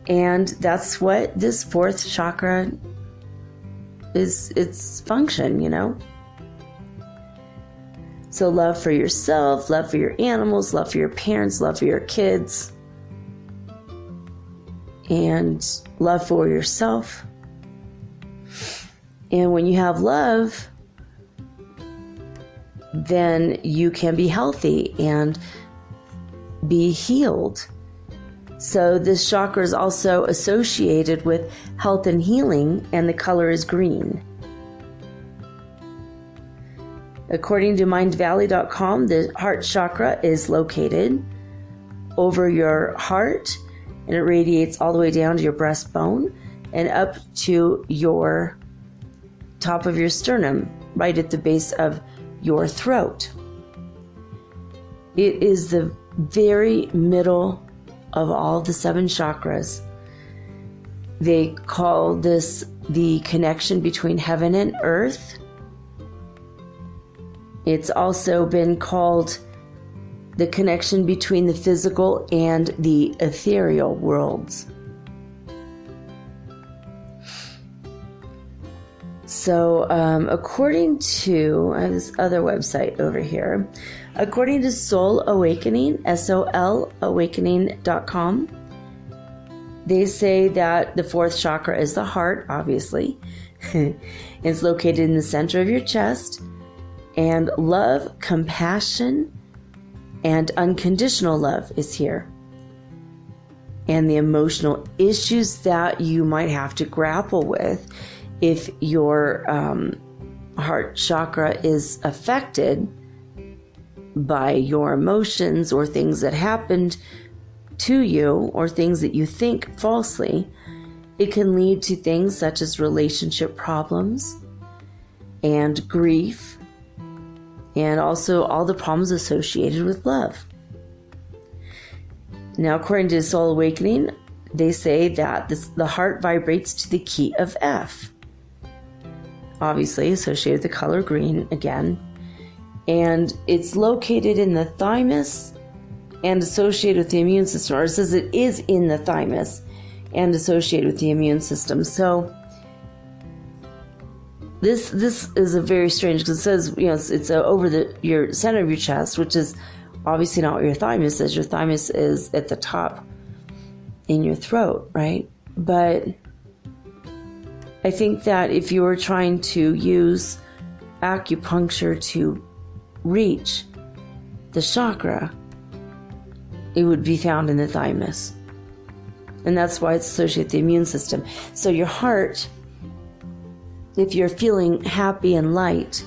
[SPEAKER 1] and that's what this 4th chakra is, its function, you know. So love for yourself, love for your animals, love for your parents, love for your kids, and love for yourself. And when you have love, then you can be healthy and be healed. So this chakra is also associated with health and healing, and the color is green. According to mindvalley.com, the heart chakra is located over your heart, and it radiates all the way down to your breastbone and up to your top of your sternum, right at the base of your throat. It is the very middle of all the 7 chakras. They call this the connection between heaven and earth. It's also been called the connection between the physical and the ethereal worlds. So, according to, I have this other website over here. According to Soul Awakening, SOL Awakening.com, they say that the 4th chakra is the heart, obviously. It's located in the center of your chest. And love, compassion, and unconditional love is here. And the emotional issues that you might have to grapple with if your heart chakra is affected by your emotions or things that happened to you or things that you think falsely, it can lead to things such as relationship problems and grief, and also all the problems associated with love. Now, according to Soul Awakening, they say that the heart vibrates to the key of F, obviously associated with the color green again, and it's located in the thymus and associated with the immune system, or it says it is in the thymus and associated with the immune system. So this is a very strange, because it says, it's over your center of your chest, which is obviously not what your thymus is. Your thymus is at the top in your throat, right? But I think that if you were trying to use acupuncture to reach the chakra, it would be found in the thymus. And that's why it's associated with the immune system. So your heart, if you're feeling happy and light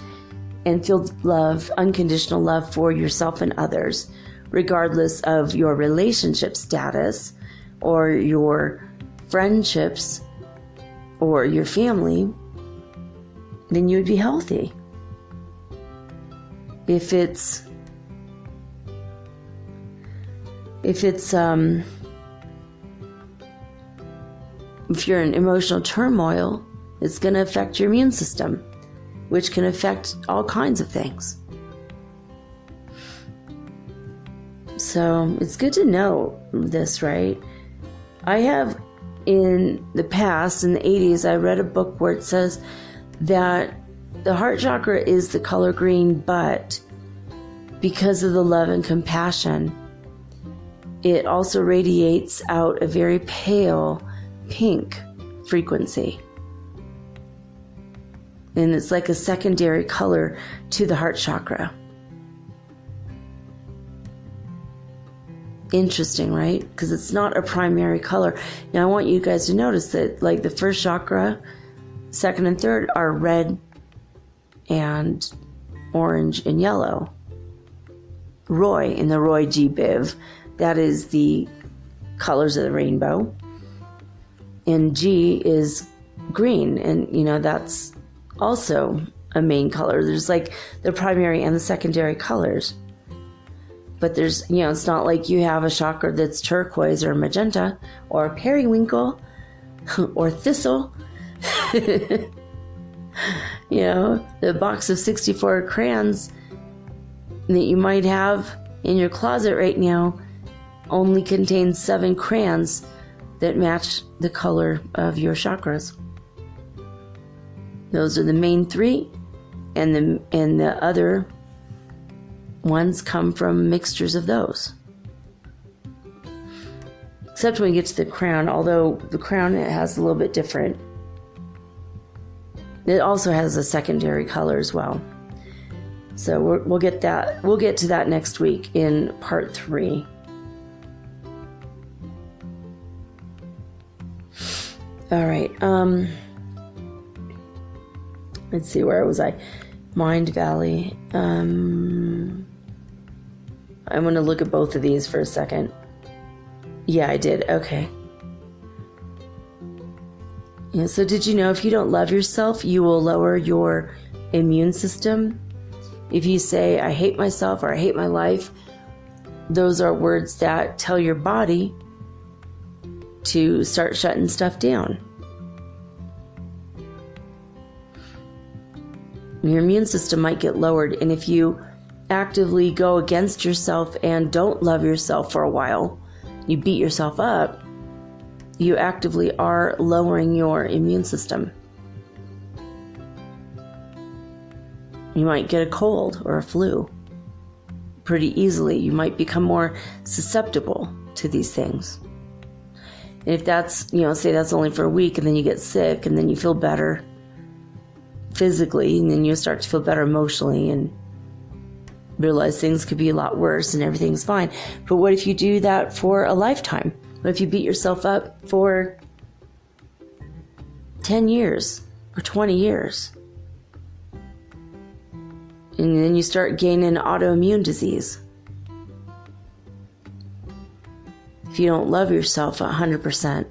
[SPEAKER 1] and filled with love, unconditional love for yourself and others, regardless of your relationship status or your friendships or your family, then you would be healthy. If you're in emotional turmoil, it's going to affect your immune system, which can affect all kinds of things. So it's good to know this, right? I have in the past, in the 80s, I read a book where it says that the heart chakra is the color green, but because of the love and compassion, it also radiates out a very pale pink frequency. And it's like a secondary color to the heart chakra. Interesting, right? Because it's not a primary color. Now I want you guys to notice that, like, the first chakra, second and third are red and orange and yellow. Roy, in the Roy G. Biv, that is the colors of the rainbow. And G is green, and that's also a main color. There's like the primary and the secondary colors. But there's, it's not like you have a chakra that's turquoise or magenta or periwinkle or thistle. The box of 64 crayons that you might have in your closet right now only contains 7 crayons that match the color of your chakras. Those are the main 3, and the other ones come from mixtures of those. Except when you get to the crown, although the crown, it has a little bit different. It also has a secondary color as well. So we'll get to that next week in part 3. All right. Let's see, where was I? Mind Valley. I'm going to look at both of these for a second. Yeah, I did. Okay. Yeah, so did you know if you don't love yourself, you will lower your immune system? If you say, I hate myself or I hate my life, those are words that tell your body to start shutting stuff down. Your immune system might get lowered, and if you actively go against yourself and don't love yourself for a while, you beat yourself up, you actively are lowering your immune system. You might get a cold or a flu pretty easily. You might become more susceptible to these things. And if that's, say that's only for a week, and then you get sick, and then you feel better physically, and then you start to feel better emotionally and realize things could be a lot worse and everything's fine. But what if you do that for a lifetime? What if you beat yourself up for 10 years or 20 years? And then you start gaining autoimmune disease. If you don't love yourself 100%.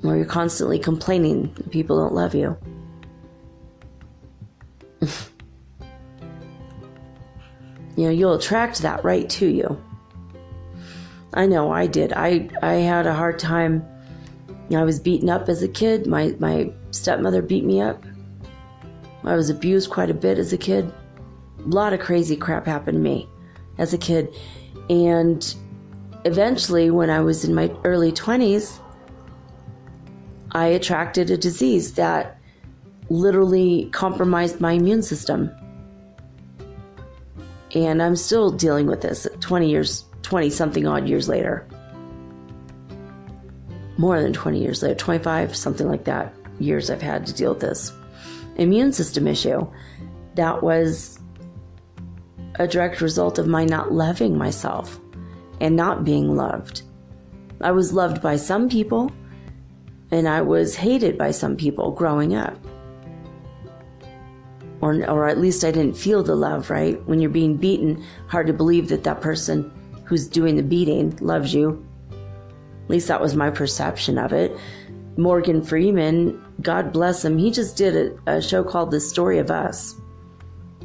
[SPEAKER 1] Or you're constantly complaining that people don't love you. You'll attract that right to you. I know I did. I had a hard time. I was beaten up as a kid. My stepmother beat me up. I was abused quite a bit as a kid. A lot of crazy crap happened to me as a kid. And eventually, when I was in my early 20s, I attracted a disease that literally compromised my immune system. And I'm still dealing with this 20 something odd years later. More than 20 years later, 25, something like that, years I've had to deal with this immune system issue. That was a direct result of my not loving myself and not being loved. I was loved by some people, and I was hated by some people growing up. Or at least I didn't feel the love, right? When you're being beaten, hard to believe that that person who's doing the beating loves you. At least that was my perception of it. Morgan Freeman, God bless him, he just did a show called The Story of Us.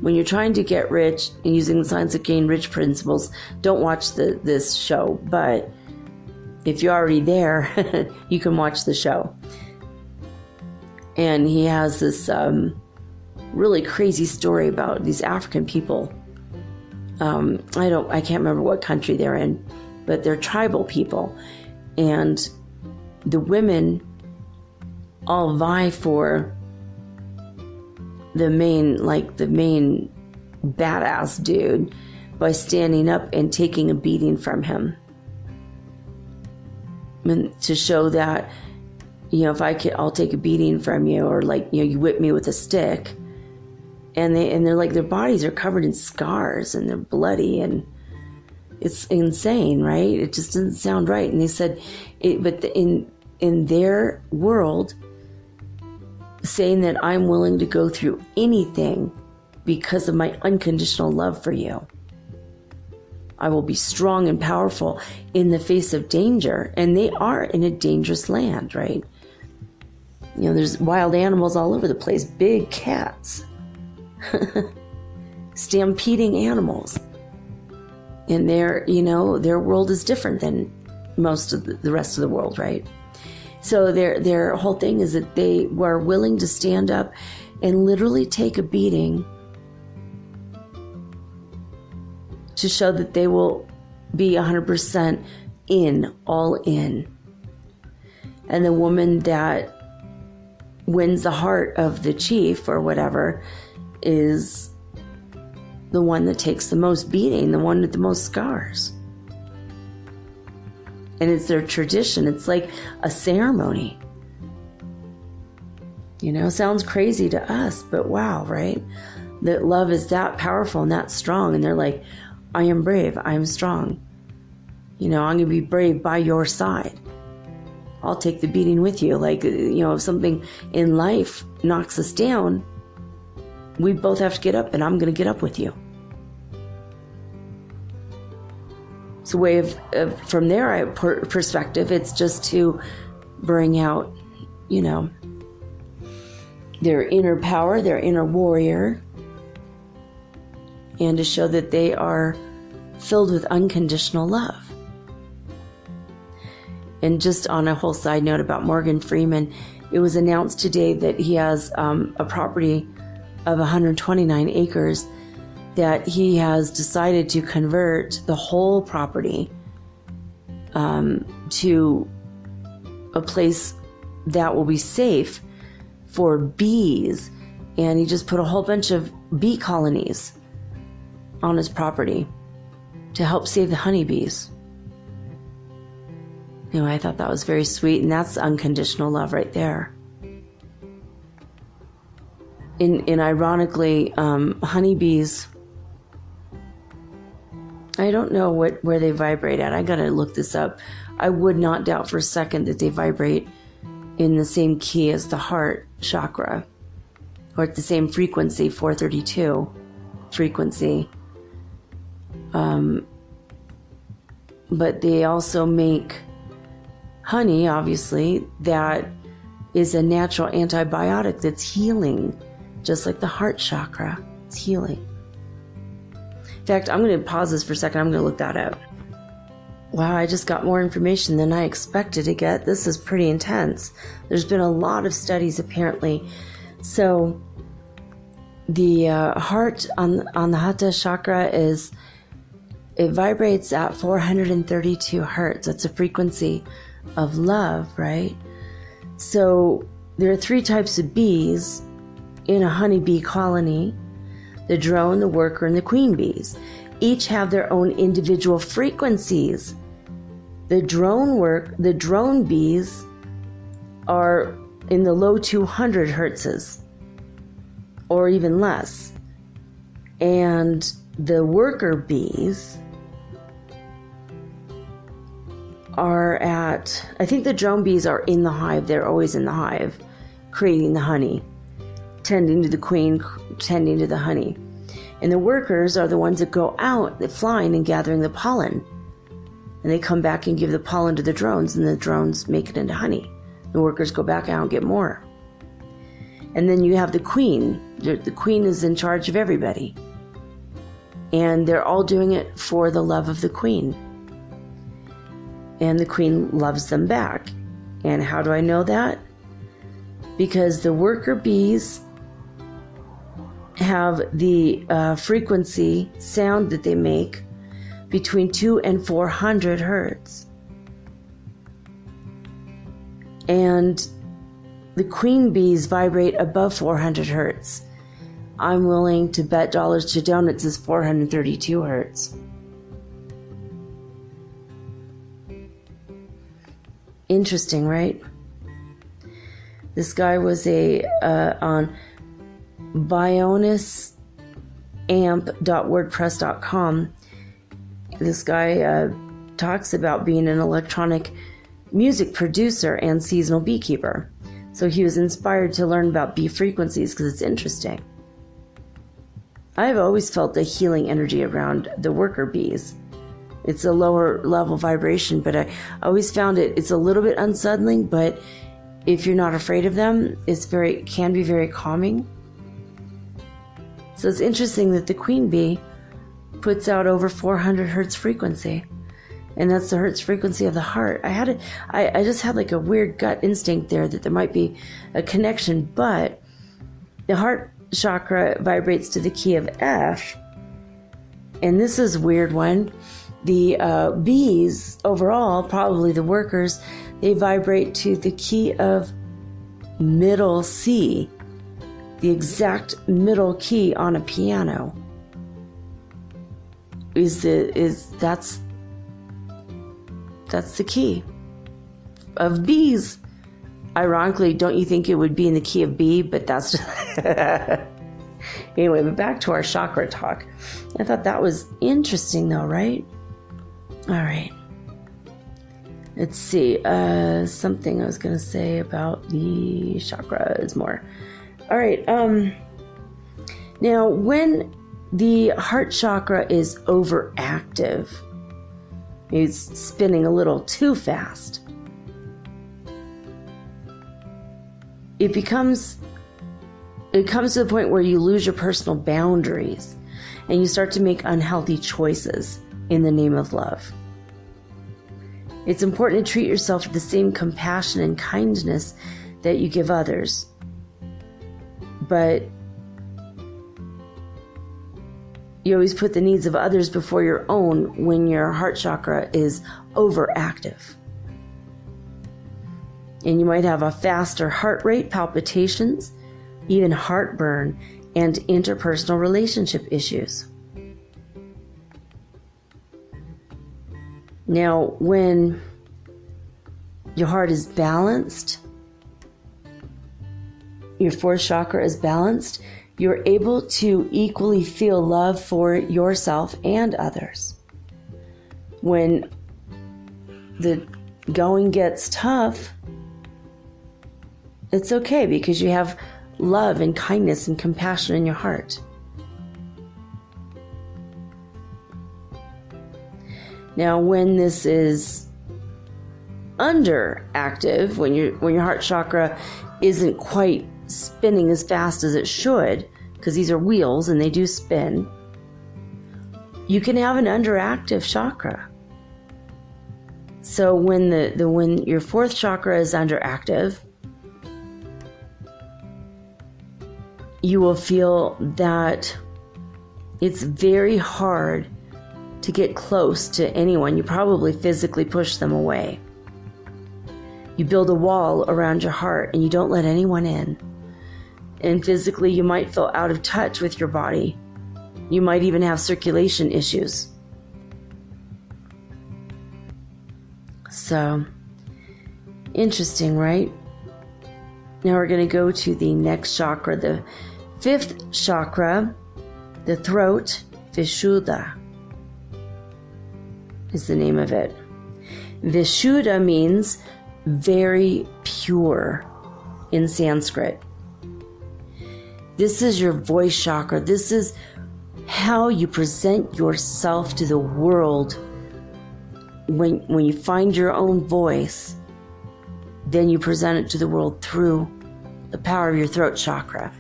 [SPEAKER 1] When you're trying to get rich and using the Science of Getting Rich principles, don't watch this show. But if you're already there, you can watch the show. And he has this really crazy story about these African people. I can't remember what country they're in, but they're tribal people. And the women all vie for the main badass dude by standing up and taking a beating from him. And to show that, if I'll take a beating from you, or you whip me with a stick. And they're like, their bodies are covered in scars and they're bloody, and it's insane, right? It just doesn't sound right. And they said, in their world, saying that I'm willing to go through anything because of my unconditional love for you. I will be strong and powerful in the face of danger. And they are in a dangerous land, right? There's wild animals all over the place, big cats. Stampeding animals. And their world is different than most of the rest of the world, right? So their whole thing is that they were willing to stand up and literally take a beating to show that they will be 100% all in. And the woman that wins the heart of the chief or whatever is the one that takes the most beating, the one with the most scars. And it's their tradition. It's like a ceremony. Sounds crazy to us, but wow, right? That love is that powerful and that strong. And they're like, I am brave. I am strong. I'm going to be brave by your side. I'll take the beating with you. If something in life knocks us down, we both have to get up, and I'm going to get up with you. It's a way of from their perspective, it's just to bring out, their inner power, their inner warrior, and to show that they are filled with unconditional love. And just on a whole side note about Morgan Freeman, it was announced today that he has a property of 129 acres that he has decided to convert the whole property to a place that will be safe for bees. And he just put a whole bunch of bee colonies on his property to help save the honeybees. Anyway, I thought that was very sweet, and that's unconditional love right there. And ironically, honeybees, I don't know where they vibrate at. I gotta look this up. I would not doubt for a second that they vibrate in the same key as the heart chakra, or at the same frequency, 432 frequency. But they also make honey, obviously, that is a natural antibiotic that's healing, just like the heart chakra. It's healing. In fact, I'm going to pause this for a second. I'm going to look that up. Wow, I just got more information than I expected to get. This is pretty intense. There's been a lot of studies, apparently. So the heart on the Hatha chakra it vibrates at 432 hertz. That's a frequency of love, right? So there are 3 types of bees in a honeybee colony: the drone, the worker, and the queen bees. Each have their own individual frequencies. The drone bees are in the low 200 hertzes or even less. And the worker bees are at, I think the drone bees are in the hive. They're always in the hive, creating the honey, tending to the queen, tending to the honey. And the workers are the ones that go out, they're flying and gathering the pollen. And they come back and give the pollen to the drones, and the drones make it into honey. The workers go back out and get more. And then you have the queen. The queen is in charge of everybody. And they're all doing it for the love of the queen. And the queen loves them back. And how do I know that? Because the worker bees have the frequency sound that they make between 200 and 400 hertz. And the queen bees vibrate above 400 hertz. I'm willing to bet dollars to donuts is 432 hertz. Interesting, right? This guy was on bionusamp.wordpress.com. This guy talks about being an electronic music producer and seasonal beekeeper. So he was inspired to learn about bee frequencies because it's interesting. I've always felt the healing energy around the worker bees. It's a lower level vibration, but I always found it's a little bit unsettling, but if you're not afraid of them, can be very calming. So it's interesting that the queen bee puts out over 400 hertz frequency, and that's the hertz frequency of the heart. I just had like a weird gut instinct there that there might be a connection, but the heart chakra vibrates to the key of F, and this is a weird one. The bees overall, probably the workers, they vibrate to the key of middle C, the exact middle key on a piano. That's the key of bees. Ironically, don't you think it would be in the key of B? But that's anyway. But back to our chakra talk. I thought that was interesting, though, right? All right. Let's see. Something I was going to say about the chakras more. All right. Now, when the heart chakra is overactive, it's spinning a little too fast, it comes to the point where you lose your personal boundaries and you start to make unhealthy choices in the name of love. It's important to treat yourself with the same compassion and kindness that you give others. But you always put the needs of others before your own when your heart chakra is overactive. And you might have a faster heart rate, palpitations, even heartburn, and interpersonal relationship issues. Now, when your heart is balanced, your fourth chakra is balanced, you're able to equally feel love for yourself and others. When the going gets tough, it's okay because you have love and kindness and compassion in your heart. Now, when this is underactive, when your heart chakra isn't quite spinning as fast as it should, because these are wheels and they do spin, you can have an underactive chakra. So when when your fourth chakra is underactive, you will feel that it's very hard to get close to anyone. You probably physically push them away. You build a wall around your heart and you don't let anyone in. And physically, you might feel out of touch with your body. You might even have circulation issues. So, interesting, right? Now we're going to go to the next chakra, the fifth chakra, the throat, Vishuddha is the name of it. Vishuddha means very pure in Sanskrit. This is your voice chakra. This is how you present yourself to the world. When you find your own voice, then you present it to the world through the power of your throat chakra.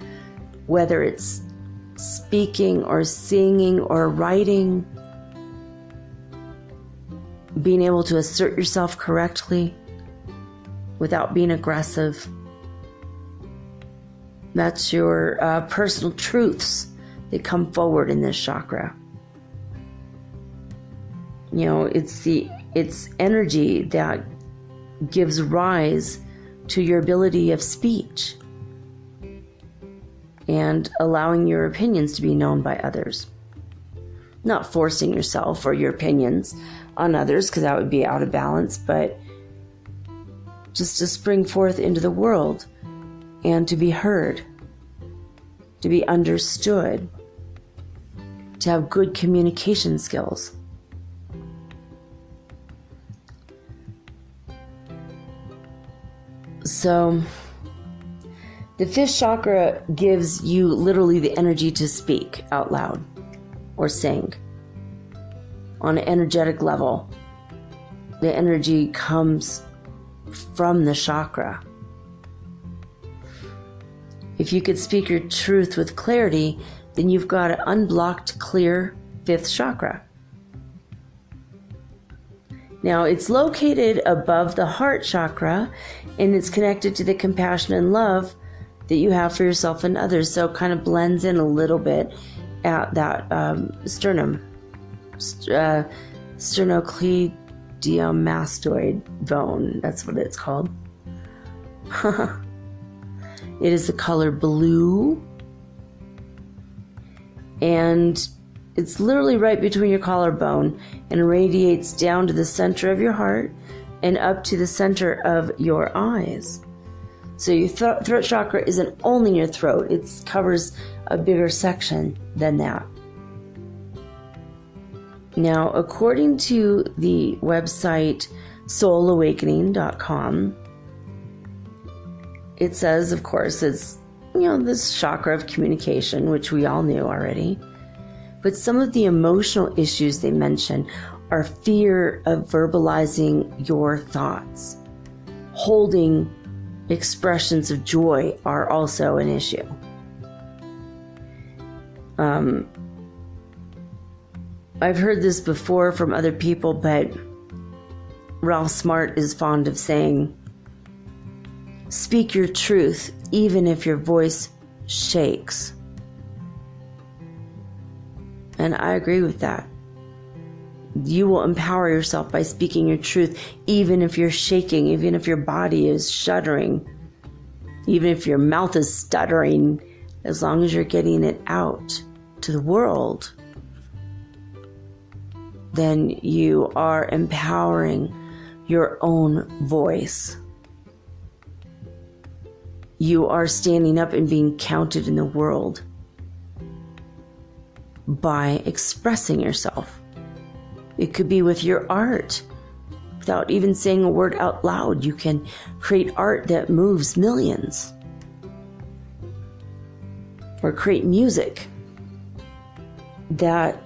[SPEAKER 1] Whether it's speaking or singing or writing, being able to assert yourself correctly without being aggressive. That's your personal truths that come forward in this chakra. You know, it's energy that gives rise to your ability of speech and allowing your opinions to be known by others. Not forcing yourself or your opinions on others, because that would be out of balance, but just to spring forth into the world and to be heard, to be understood, to have good communication skills. So, the fifth chakra gives you literally the energy to speak out loud or sing on an energetic level. The energy comes from the chakra. If you could speak your truth with clarity, then you've got an unblocked, clear fifth chakra. Now, it's located above the heart chakra, and it's connected to the compassion and love that you have for yourself and others. So it kind of blends in a little bit at that sternocleidomastoid bone. That's what it's called. It is the color blue, and it's literally right between your collarbone and radiates down to the center of your heart and up to the center of your eyes. So your throat chakra isn't only in your throat, it covers a bigger section than that. Now, according to the website soulawakening.com, it says, of course, it's, this chakra of communication, which we all knew already. But some of the emotional issues they mention are fear of verbalizing your thoughts. Holding expressions of joy are also an issue. I've heard this before from other people, but Ralph Smart is fond of saying, speak your truth even if your voice shakes. And I agree with that. You will empower yourself by speaking your truth, even if you're shaking, even if your body is shuddering, even if your mouth is stuttering, as long as you're getting it out to the world, then you are empowering your own voice. You are standing up and being counted in the world by expressing yourself. It could be with your art. Without even saying a word out loud, you can create art that moves millions. Or create music that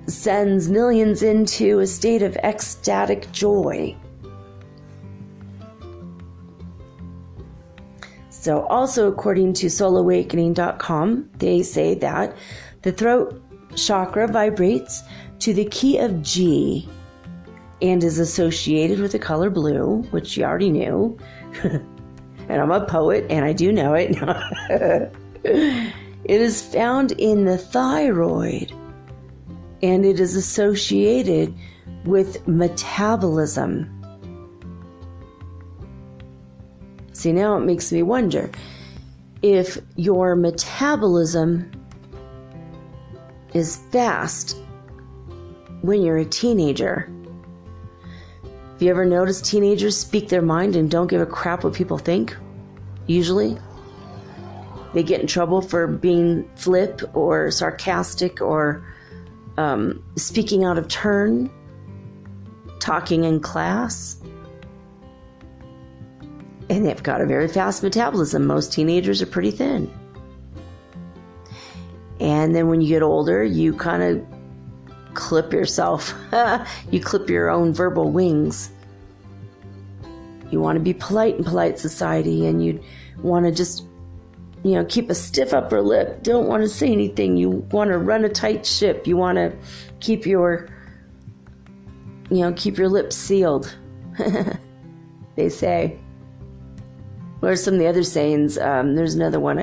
[SPEAKER 1] sends millions into a state of ecstatic joy. So also according to soulawakening.com, they say that the throat chakra vibrates to the key of G and is associated with the color blue, which you already knew. And I'm a poet and I do know it. It is found in the thyroid and it is associated with metabolism. See, now it makes me wonder if your metabolism is fast when you're a teenager. Have you ever noticed teenagers speak their mind and don't give a crap what people think? Usually. They get in trouble for being flip or sarcastic or speaking out of turn, talking in class. And they've got a very fast metabolism. Most teenagers are pretty thin. And then when you get older, you kind of clip yourself. You clip your own verbal wings. You want to be polite in polite society, and you want to just, keep a stiff upper lip. Don't want to say anything. You want to run a tight ship. You want to keep your lips sealed. They say. Or some of the other sayings. There's another one.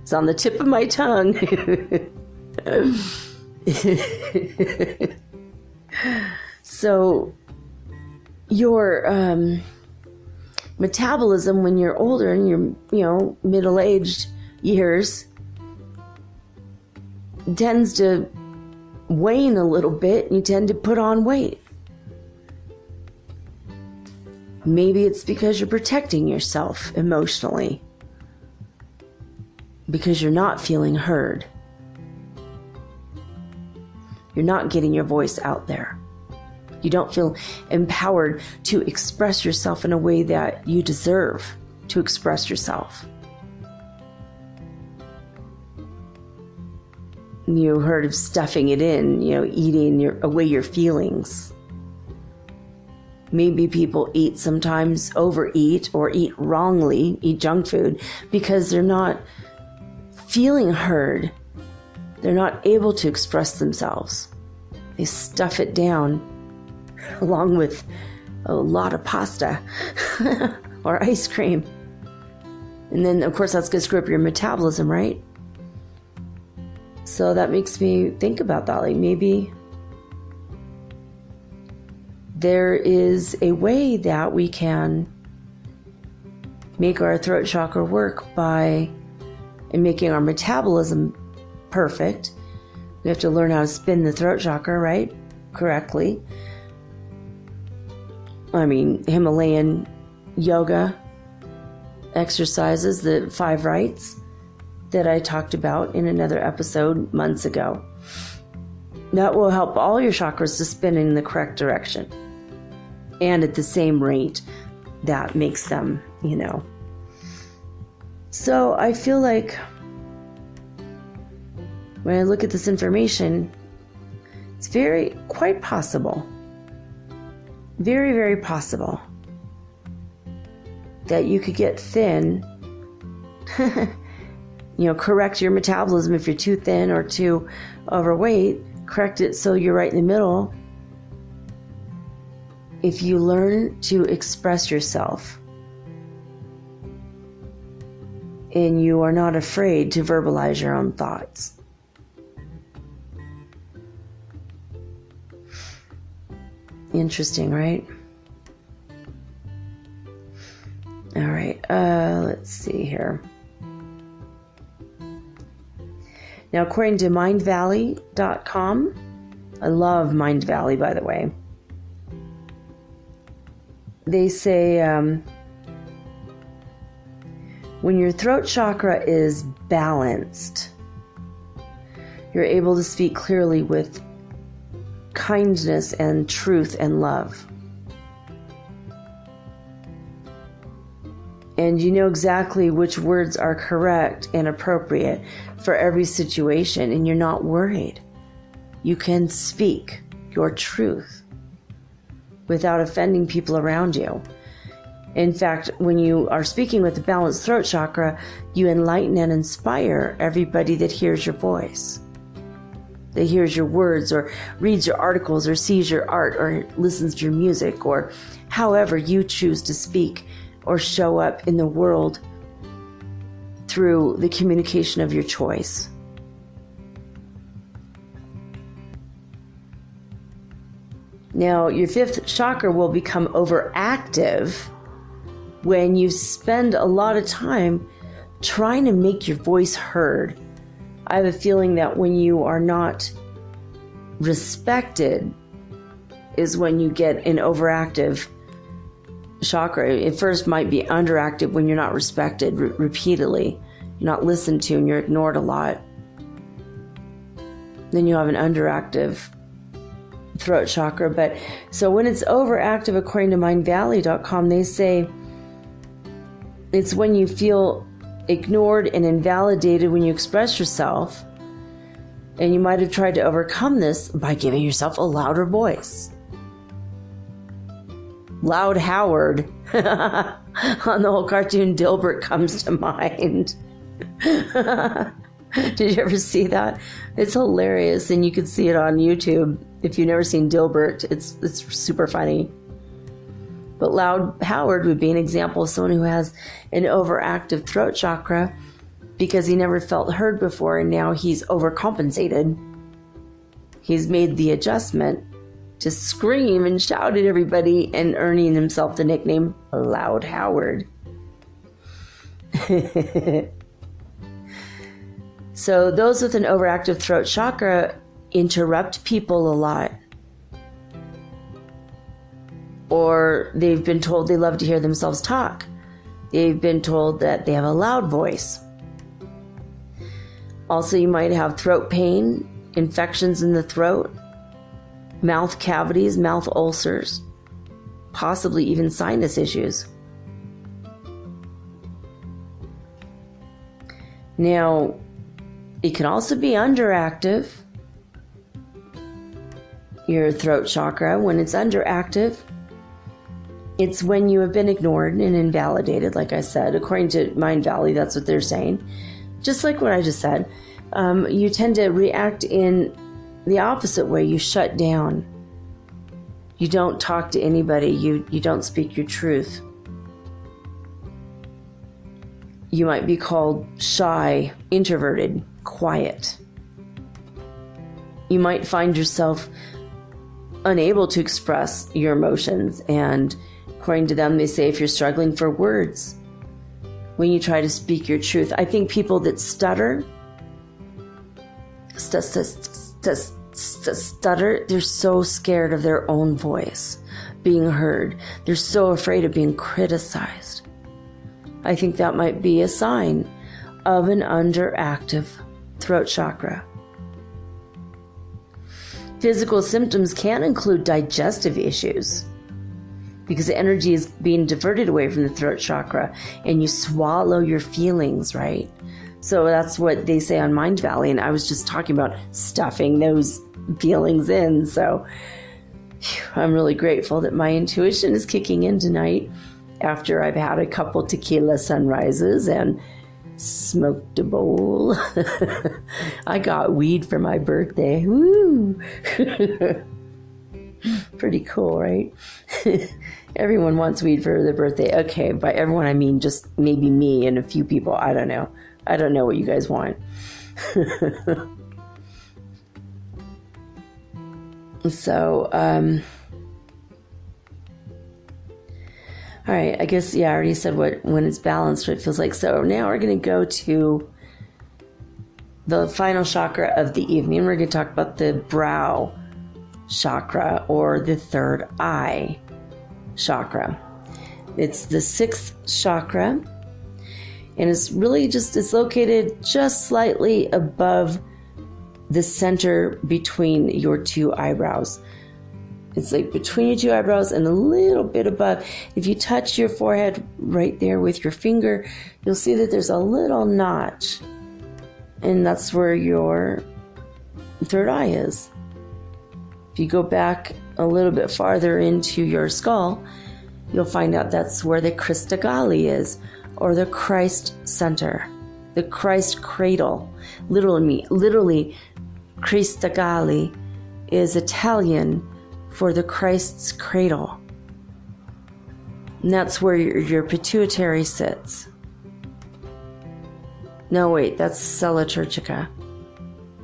[SPEAKER 1] It's on the tip of my tongue. So your metabolism when you're older, in your middle-aged years, tends to wane a little bit, and you tend to put on weight. Maybe it's because you're protecting yourself emotionally, because you're not feeling heard. You're not getting your voice out there. You don't feel empowered to express yourself in a way that you deserve to express yourself. You heard of stuffing it in, eating away your feelings. Maybe people eat sometimes, overeat, or eat wrongly, eat junk food, because they're not feeling heard. They're not able to express themselves. They stuff it down along with a lot of pasta or ice cream. And then, of course, that's going to screw up your metabolism, right? So that makes me think about that. Like, maybe there is a way that we can make our throat chakra work by making our metabolism perfect. We have to learn how to spin the throat chakra, right? Correctly. Himalayan yoga exercises, the 5 rights that I talked about in another episode months ago. That will help all your chakras to spin in the correct direction and at the same rate that makes them, So I feel like when I look at this information, it's quite possible, very, very possible that you could get thin, correct your metabolism if you're too thin or too overweight, correct it so you're right in the middle, if you learn to express yourself and you are not afraid to verbalize your own thoughts. Interesting, right? All right, let's see here. Now, according to mindvalley.com, I love Mind Valley, by the way. They say when your throat chakra is balanced, you're able to speak clearly with kindness and truth and love. And you know exactly which words are correct and appropriate for every situation, and you're not worried. You can speak your truth without offending people around you. In fact, when you are speaking with the balanced throat chakra, you enlighten and inspire everybody that hears your voice, that hears your words or reads your articles or sees your art or listens to your music, or however you choose to speak or show up in the world through the communication of your choice. Now, your fifth chakra will become overactive when you spend a lot of time trying to make your voice heard. I have a feeling that when you are not respected is when you get an overactive chakra. It first might be underactive when you're not respected repeatedly. You're not listened to and you're ignored a lot. Then you have an underactive throat chakra. But so when it's overactive, according to mindvalley.com, they say it's when you feel ignored and invalidated when you express yourself, and you might have tried to overcome this by giving yourself a louder voice. Loud Howard on the whole cartoon Dilbert comes to mind. Did you ever see that? It's hilarious, and you could see it on YouTube. If you've never seen Dilbert, it's super funny. But Loud Howard would be an example of someone who has an overactive throat chakra because he never felt heard before, and now he's overcompensated. He's made the adjustment to scream and shout at everybody and earning himself the nickname Loud Howard. So those with an overactive throat chakra interrupt people a lot. Or they've been told they love to hear themselves talk. They've been told that they have a loud voice. Also, you might have throat pain, infections in the throat, mouth cavities, mouth ulcers, possibly even sinus issues. Now, it can also be underactive, your throat chakra. When it's underactive, it's when you have been ignored and invalidated, like I said. According to Mind Valley, that's what they're saying. Just like what I just said. You tend to react in the opposite way. You shut down. You don't talk to anybody. You don't speak your truth. You might be called shy, introverted, quiet. You might find yourself unable to express your emotions, and according to them, they say if you're struggling for words when you try to speak your truth. I think people that stutter, they're so scared of their own voice being heard. They're so afraid of being criticized. I think that might be a sign of an underactive throat chakra. Physical symptoms can include digestive issues because the energy is being diverted away from the throat chakra, and you swallow your feelings, right? So that's what they say on Mind Valley, and I was just talking about stuffing those feelings in. So I'm really grateful that my intuition is kicking in tonight after I've had a couple tequila sunrises and smoked a bowl. I got weed for my birthday. Woo! Pretty cool, right? Everyone wants weed for their birthday. Okay, by everyone I mean just maybe me and a few people. I don't know. I don't know what you guys want. So, all right, I guess, I already said when it's balanced, what it feels like. So now we're going to go to the final chakra of the evening. We're going to talk about the brow chakra, or the third eye chakra. It's the sixth chakra, and it's really it's located just slightly above the center between your two eyebrows. It's like between your two eyebrows and a little bit above. If you touch your forehead right there with your finger, you'll see that there's a little notch. And that's where your third eye is. If you go back a little bit farther into your skull, you'll find out that's where the Crista Galli is, or the Christ center, the Christ cradle. Literally, Crista Galli is Italian for the Christ's cradle. And that's where your pituitary sits. No, wait, that's sella turcica,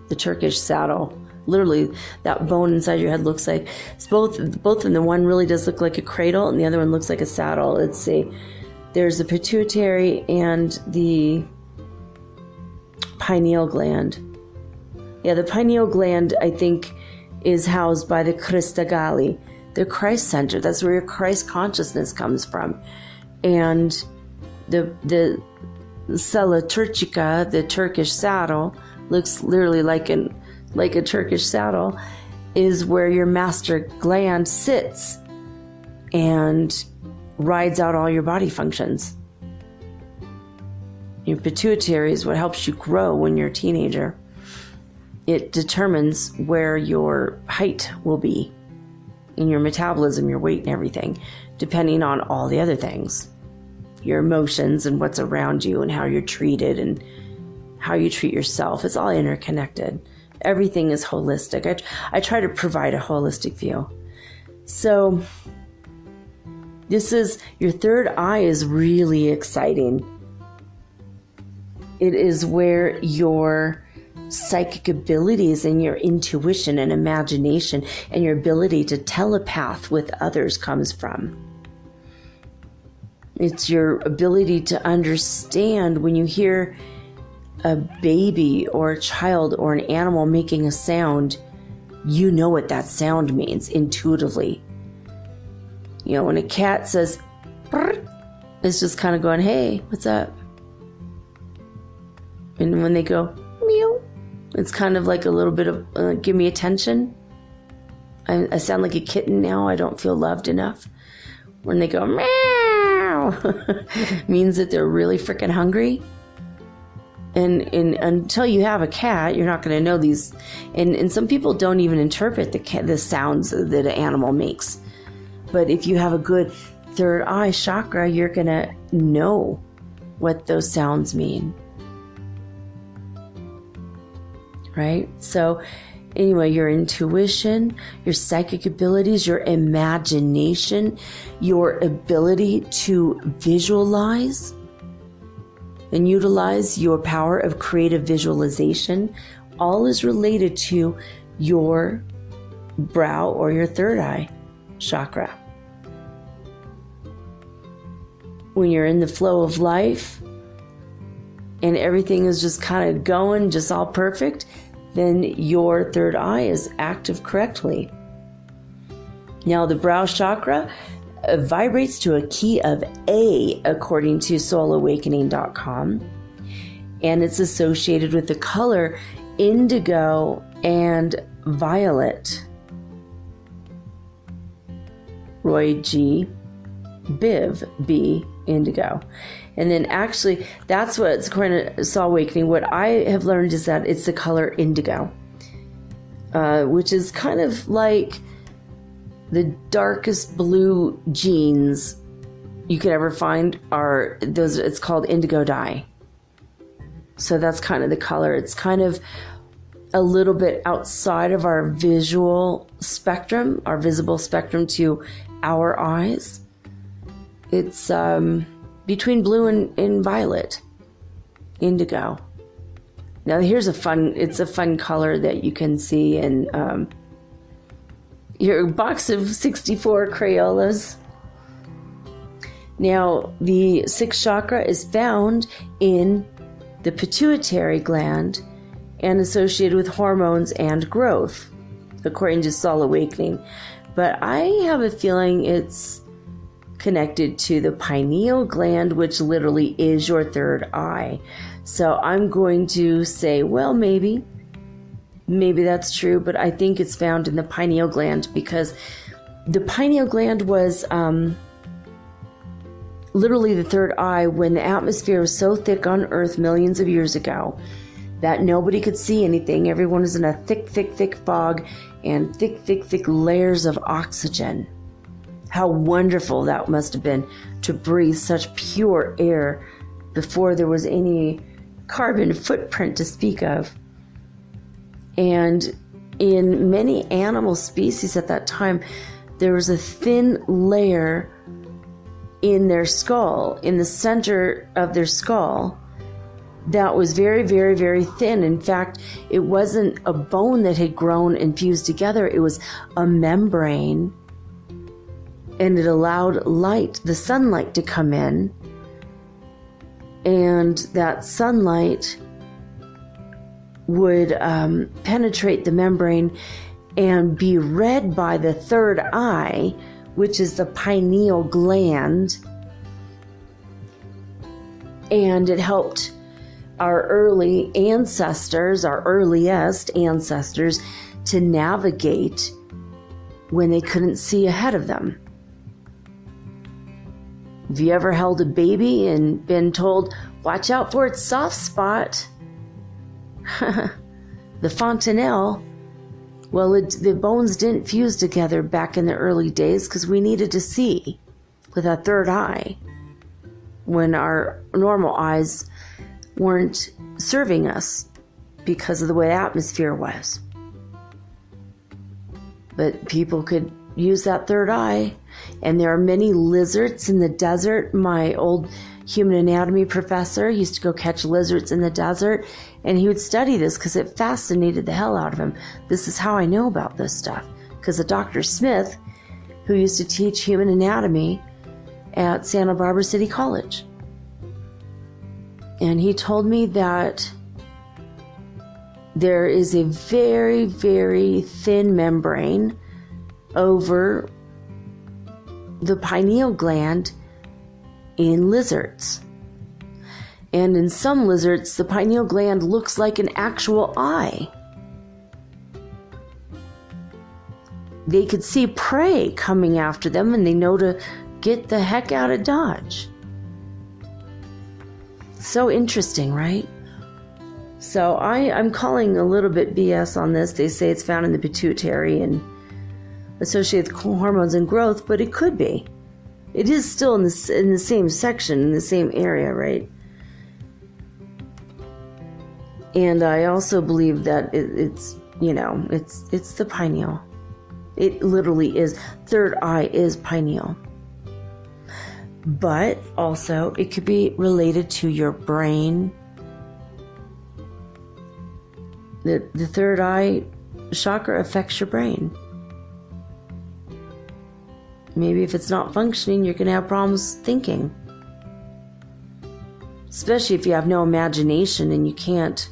[SPEAKER 1] the Turkish saddle. Literally, that bone inside your head looks like, it's both of them. One really does look like a cradle, and the other one looks like a saddle. There's the pituitary and the pineal gland. Yeah, the pineal gland, I think, is housed by the Crista Galli, the Christ center. That's where your Christ consciousness comes from. And the sella turcica, the Turkish saddle, looks literally like a Turkish saddle, is where your master gland sits and rides out all your body functions. Your pituitary is what helps you grow when you're a teenager. It determines where your height will be in your metabolism, your weight, and everything, depending on all the other things. Your emotions and what's around you and how you're treated and how you treat yourself. It's all interconnected. Everything is holistic. I try to provide a holistic view. So your third eye is really exciting. It is where your psychic abilities and your intuition and imagination and your ability to telepath with others comes from. It's your ability to understand when you hear a baby or a child or an animal making a sound, you know what that sound means intuitively. When a cat says, "Brr," it's just kind of going, "Hey, what's up?" And when they go, "Meow," it's kind of like a little bit of, give me attention. I sound like a kitten now. I don't feel loved enough. When they go, "Meow," means that they're really freaking hungry. And until you have a cat, you're not going to know these. And some people don't even interpret the sounds that an animal makes. But if you have a good third eye chakra, you're going to know what those sounds mean. Right? So anyway, your intuition, your psychic abilities, your imagination, your ability to visualize and utilize your power of creative visualization, all is related to your brow or your third eye chakra. When you're in the flow of life and everything is just kind of going just all perfect, then your third eye is active correctly. Now, the brow chakra vibrates to a key of A, according to soulawakening.com, and it's associated with the color indigo and violet. Roy G. Biv B. Indigo. And then actually, that's what's according to Soul Awakening. What I have learned is that it's the color indigo, which is kind of like the darkest blue jeans you could ever find are those. It's called indigo dye. So that's kind of the color. It's kind of a little bit outside of our visual spectrum, our visible spectrum to our eyes. It's between blue and violet, indigo. Now here's it's a fun color that you can see in your box of 64 Crayolas. Now the sixth chakra is found in the pituitary gland and associated with hormones and growth, according to Soul Awakening. But I have a feeling it's connected to the pineal gland, which literally is your third eye. So I'm going to say, well, maybe that's true, but I think it's found in the pineal gland, because the pineal gland was literally the third eye when the atmosphere was so thick on Earth millions of years ago that nobody could see anything. Everyone was in a thick fog and thick layers of oxygen. How wonderful that must have been to breathe such pure air before there was any carbon footprint to speak of. And in many animal species at that time, there was a thin layer in their skull, in the center of their skull, that was very, very, very thin. In fact, it wasn't a bone that had grown and fused together. It was a membrane, and it allowed the sunlight to come in, and that sunlight would penetrate the membrane and be read by the third eye, which is the pineal gland, and it helped our earliest ancestors, to navigate when they couldn't see ahead of them. Have you ever held a baby and been told, watch out for its soft spot? The fontanelle. Well, the bones didn't fuse together back in the early days because we needed to see with a third eye when our normal eyes weren't serving us because of the way the atmosphere was. But people could use that third eye, and there are many lizards in the desert. My old human anatomy professor used to go catch lizards in the desert, and he would study this because it fascinated the hell out of him. This is how I know about this stuff, because of Dr. Smith, who used to teach human anatomy at Santa Barbara City College. And he told me that there is a very, very thin membrane over the pineal gland in lizards. And in some lizards, the pineal gland looks like an actual eye. They could see prey coming after them, and they know to get the heck out of Dodge. So interesting, right? So I'm calling a little bit BS on this. They say it's found in the pituitary and associated with hormones and growth, but it could be. It is still in the same section, in the same area, right? And I also believe that it's the pineal. It literally is. Third eye is pineal. But also, it could be related to your brain. The third eye chakra affects your brain. Maybe if it's not functioning, you're going to have problems thinking. Especially if you have no imagination and you can't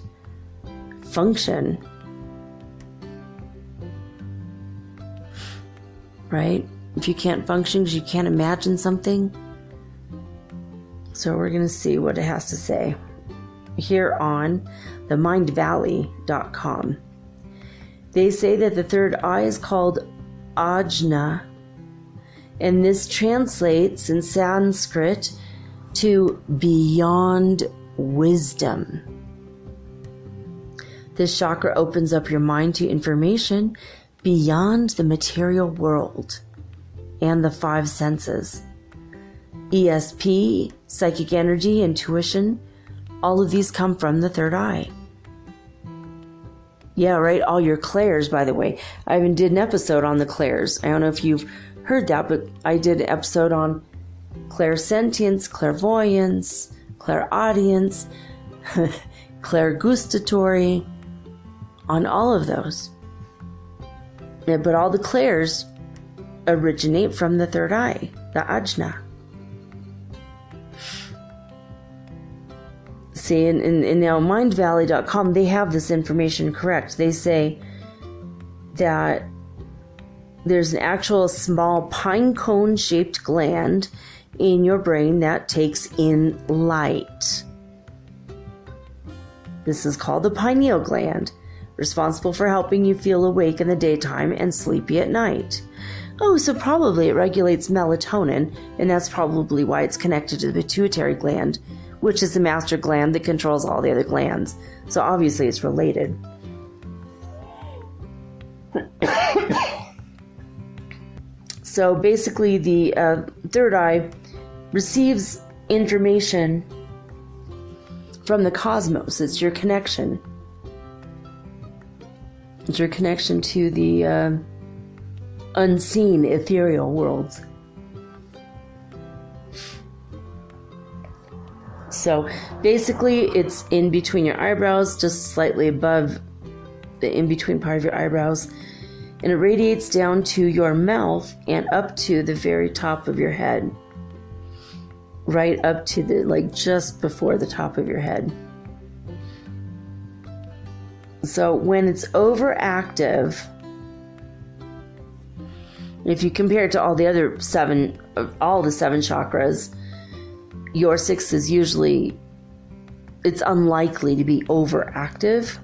[SPEAKER 1] function. Right? If you can't function because you can't imagine something. So we're going to see what it has to say here on themindvalley.com. They say that the third eye is called Ajna, and this translates in Sanskrit to beyond wisdom. This chakra opens up your mind to information beyond the material world and the five senses. ESP, psychic energy, intuition, all of these come from the third eye. Yeah, right, all your clairs, by the way. I even did an episode on the clairs. I don't know if you've heard that, but I did an episode on clairsentience, clairvoyance, clairaudience, clairgustatory, on all of those. Yeah, but all the clairs originate from the third eye, the ajna. See, and now mindvalley.com, they have this information correct. They say that there's an actual small pine cone shaped gland in your brain that takes in light. This is called the pineal gland, responsible for helping you feel awake in the daytime and sleepy at night. Oh, so probably it regulates melatonin, and that's probably why it's connected to the pituitary gland, which is the master gland that controls all the other glands. So obviously it's related. So basically the third eye receives information from the cosmos. It's your connection. It's your connection to the unseen ethereal worlds. So basically it's in between your eyebrows, just slightly above the in-between part of your eyebrows, and it radiates down to your mouth and up to the very top of your head. Right up to the, like, just before the top of your head. So when it's overactive, if you compare it to all the seven chakras, your sixth is usually, it's unlikely to be overactive.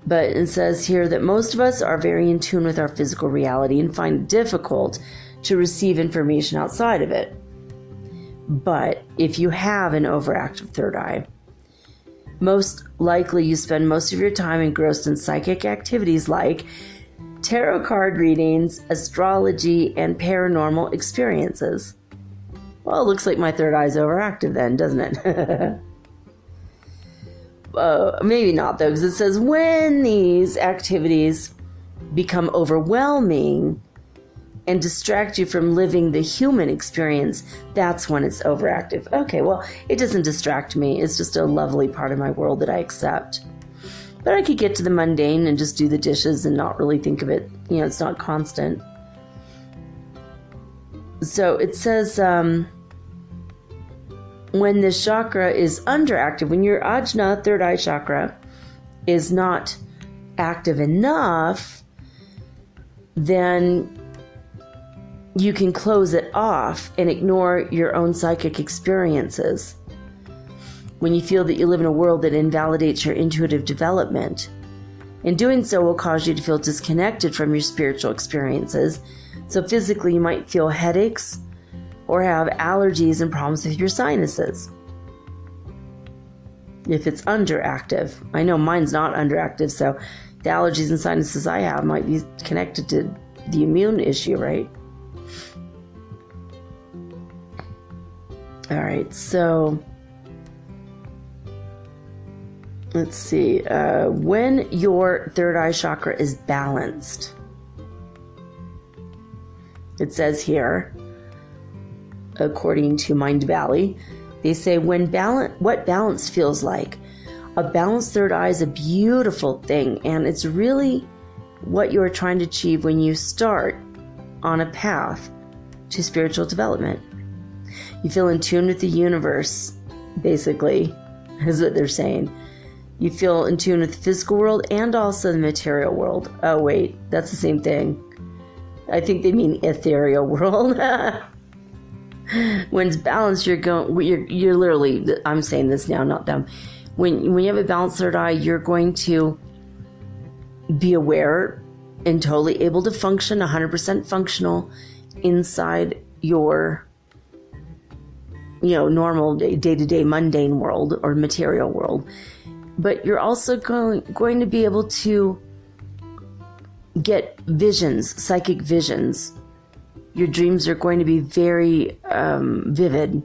[SPEAKER 1] But it says here that most of us are very in tune with our physical reality and find it difficult to receive information outside of it. But if you have an overactive third eye, most likely you spend most of your time engrossed in psychic activities like tarot card readings, astrology, and paranormal experiences. Well, it looks like my third eye is overactive then, doesn't it? Maybe not, though, because it says when these activities become overwhelming and distract you from living the human experience, that's when it's overactive. Okay, well, it doesn't distract me. It's just a lovely part of my world that I accept. But I could get to the mundane and just do the dishes and not really think of it. You know, it's not constant. So it says when this chakra is underactive, when your ajna, third eye chakra, is not active enough, then you can close it off and ignore your own psychic experiences. When you feel that you live in a world that invalidates your intuitive development. And doing so will cause you to feel disconnected from your spiritual experiences. So physically you might feel headaches or have allergies and problems with your sinuses. If it's underactive. I know mine's not underactive, so the allergies and sinuses I have might be connected to the immune issue, right? All right, so let's see. When your third eye chakra is balanced, it says here, according to Mind Valley, they say what balance feels like. A balanced third eye is a beautiful thing, and it's really what you're trying to achieve when you start on a path to spiritual development. You feel in tune with the universe, basically, is what they're saying. You feel in tune with the physical world and also the material world. Oh, wait, that's the same thing. I think they mean ethereal world. When it's balanced, you're literally, I'm saying this now, not them. When you have a balanced third eye, you're going to be aware and totally able to function, 100% functional inside your, normal day-to-day mundane world or material world. But you're also going to be able to get visions, psychic visions. Your dreams are going to be very vivid,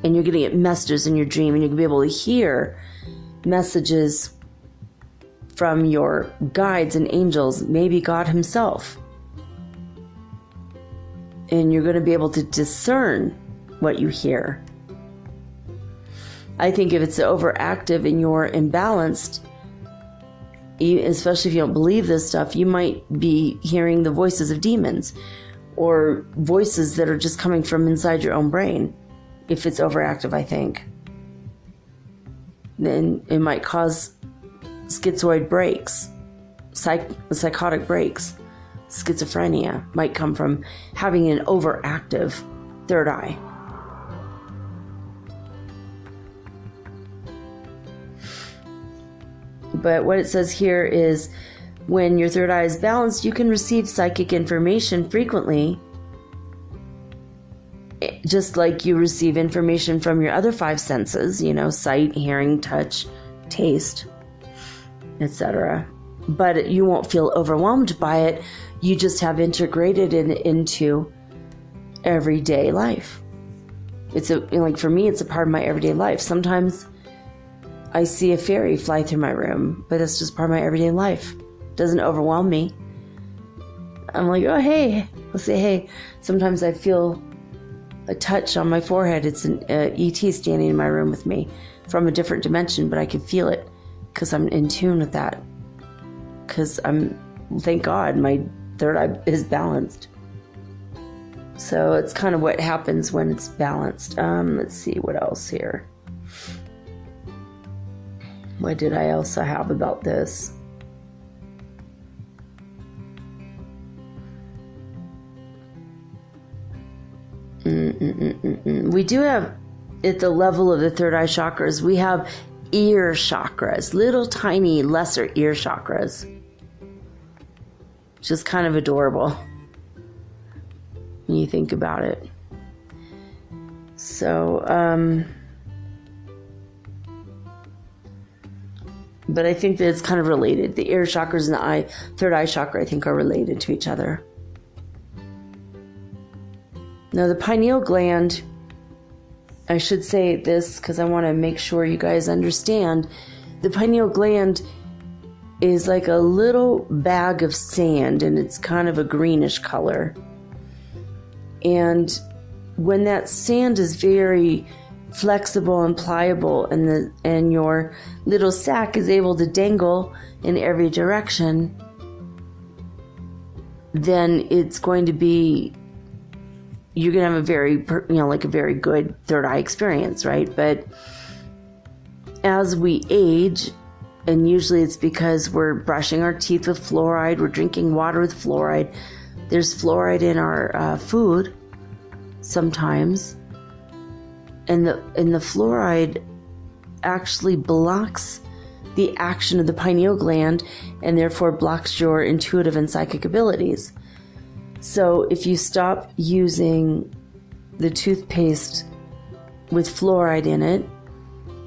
[SPEAKER 1] and you're going to get messages in your dream, and you're going to be able to hear messages from your guides and angels, maybe God himself. and you're going to be able to discern what you hear. I think if it's overactive and you're imbalanced, especially if you don't believe this stuff, you might be hearing the voices of demons or voices that are just coming from inside your own brain. If it's overactive, I think, then it might cause schizoid breaks, psychotic breaks. Schizophrenia might come from having an overactive third eye. But what it says here is when your third eye is balanced, you can receive psychic information frequently, just like you receive information from your other five senses, sight, hearing, touch, taste, etc. But you won't feel overwhelmed by it. You just have integrated it into everyday life. For me, it's a part of my everyday life. Sometimes I see a fairy fly through my room, but it's just part of my everyday life. It doesn't overwhelm me. I'm like, oh, hey. I'll say, hey. Sometimes I feel a touch on my forehead. It's an ET standing in my room with me from a different dimension, but I can feel it because I'm in tune with that. Because thank God, my third eye is balanced. So it's kind of what happens when it's balanced. Let's see what else here. What did I also have about this? We do have, at the level of the third eye chakras, we have ear chakras, little tiny lesser ear chakras, which is kind of adorable when you think about it. So, but I think that it's kind of related. The ear chakras and the third eye chakra, I think, are related to each other. Now, the pineal gland, I should say this because I want to make sure you guys understand. The pineal gland is like a little bag of sand, and it's kind of a greenish color. And when that sand is very flexible and pliable, and your little sac is able to dangle in every direction, then it's going to be, you're going to have a very, a very good third eye experience, right? But as we age, and usually it's because we're brushing our teeth with fluoride, we're drinking water with fluoride, there's fluoride in our food sometimes, and the fluoride actually blocks the action of the pineal gland and therefore blocks your intuitive and psychic abilities. So if you stop using the toothpaste with fluoride in it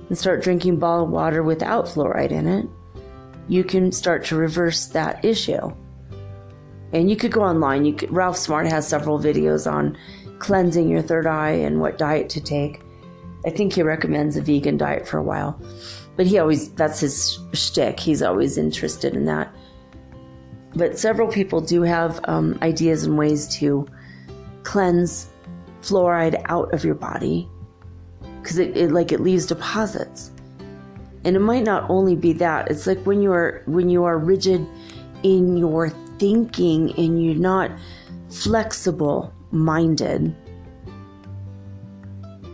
[SPEAKER 1] and start drinking bottled water without fluoride in it, you can start to reverse that issue. And you could go online. Ralph Smart has several videos on cleansing your third eye and what diet to take. I think he recommends a vegan diet for a while. But that's his shtick. He's always interested in that. But several people do have ideas and ways to cleanse fluoride out of your body, because it leaves deposits. And it might not only be that. It's like when you are rigid in your thinking and you're not flexible minded,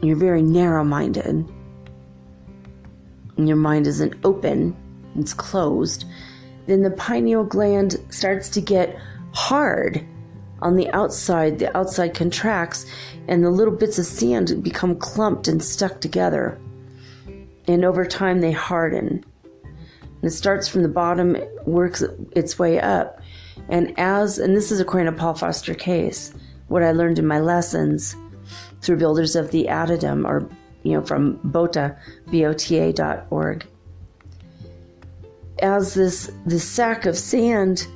[SPEAKER 1] you're very narrow minded, and your mind isn't open, it's closed, then the pineal gland starts to get hard on the outside contracts, and the little bits of sand become clumped and stuck together. And over time they harden. And it starts from the bottom, works its way up. And this is according to Paul Foster Case, what I learned in my lessons through Builders of the Addendum, or from BOTA, BOTA.org. As this sack of sand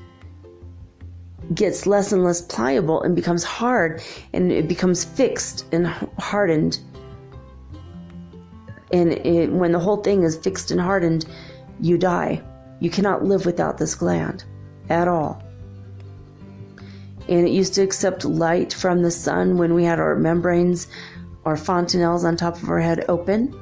[SPEAKER 1] gets less and less pliable and becomes hard, and it becomes fixed and hardened, and when the whole thing is fixed and hardened, you die. You cannot live without this gland at all. and it used to accept light from the sun when we had our membranes or fontanelles on top of our head open.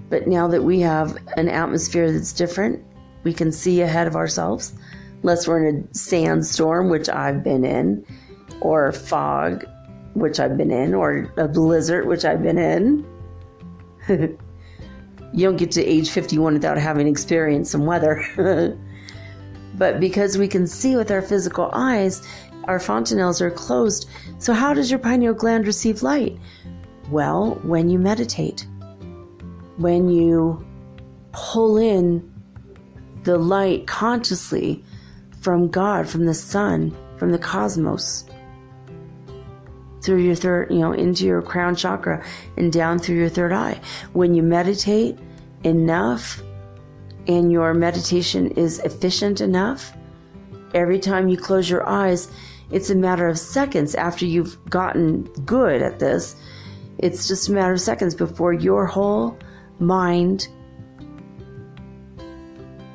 [SPEAKER 1] But now that we have an atmosphere that's different, we can see ahead of ourselves, unless we're in a sandstorm, which I've been in, or fog, which I've been in, or a blizzard, which I've been in. You don't get to age 51 without having experienced some weather. But because we can see with our physical eyes, our fontanelles are closed. So how does your pineal gland receive light? Well, when you meditate, when you pull in the light consciously from God, from the sun, from the cosmos, through your third, into your crown chakra and down through your third eye. When you meditate enough and your meditation is efficient enough, every time you close your eyes, it's a matter of seconds after you've gotten good at this. It's just a matter of seconds before your whole mind,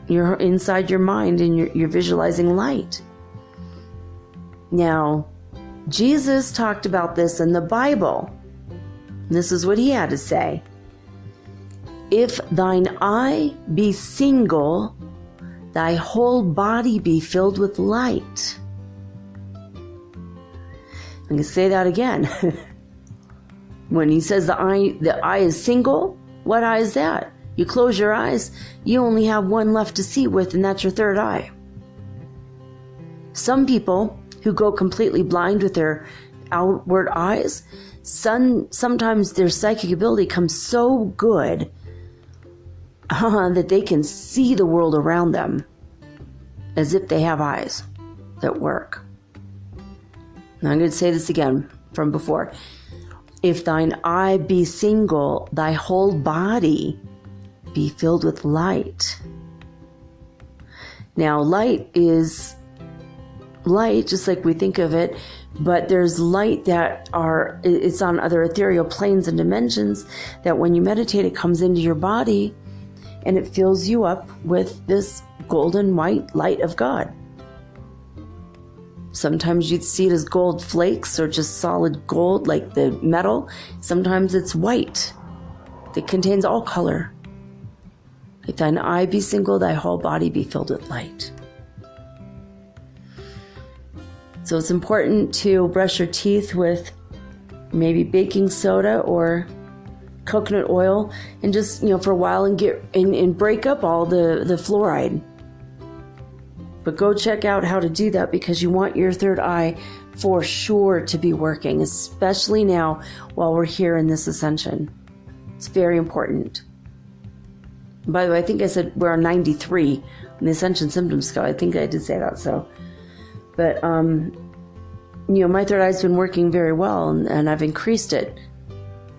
[SPEAKER 1] you're inside your mind and you're visualizing light. Now, Jesus talked about this in the Bible. This is what he had to say. If thine eye be single, thy whole body be filled with light. I'm going to say that again. When he says the eye is single, what eye is that? You close your eyes, you only have one left to see with, and that's your third eye. Some people who go completely blind with their outward eyes, sometimes their psychic ability comes so good that they can see the world around them as if they have eyes that work. Now I'm going to say this again from before. If thine eye be single, thy whole body be filled with light. Now, light is light, just like we think of it, but there's light it's on other ethereal planes and dimensions that when you meditate, it comes into your body and it fills you up with this golden white light of God. Sometimes you'd see it as gold flakes or just solid gold like the metal. Sometimes it's white that contains all color. If thine eye be single, thy whole body be filled with light. So it's important to brush your teeth with maybe baking soda or coconut oil and just, for a while and break up all the fluoride. But go check out how to do that because you want your third eye for sure to be working, especially now while we're here in this ascension. It's very important. By the way, I think I said we're on 93 on the Ascension Symptom Scale. I think I did say that. But my third eye's been working very well, and I've increased it.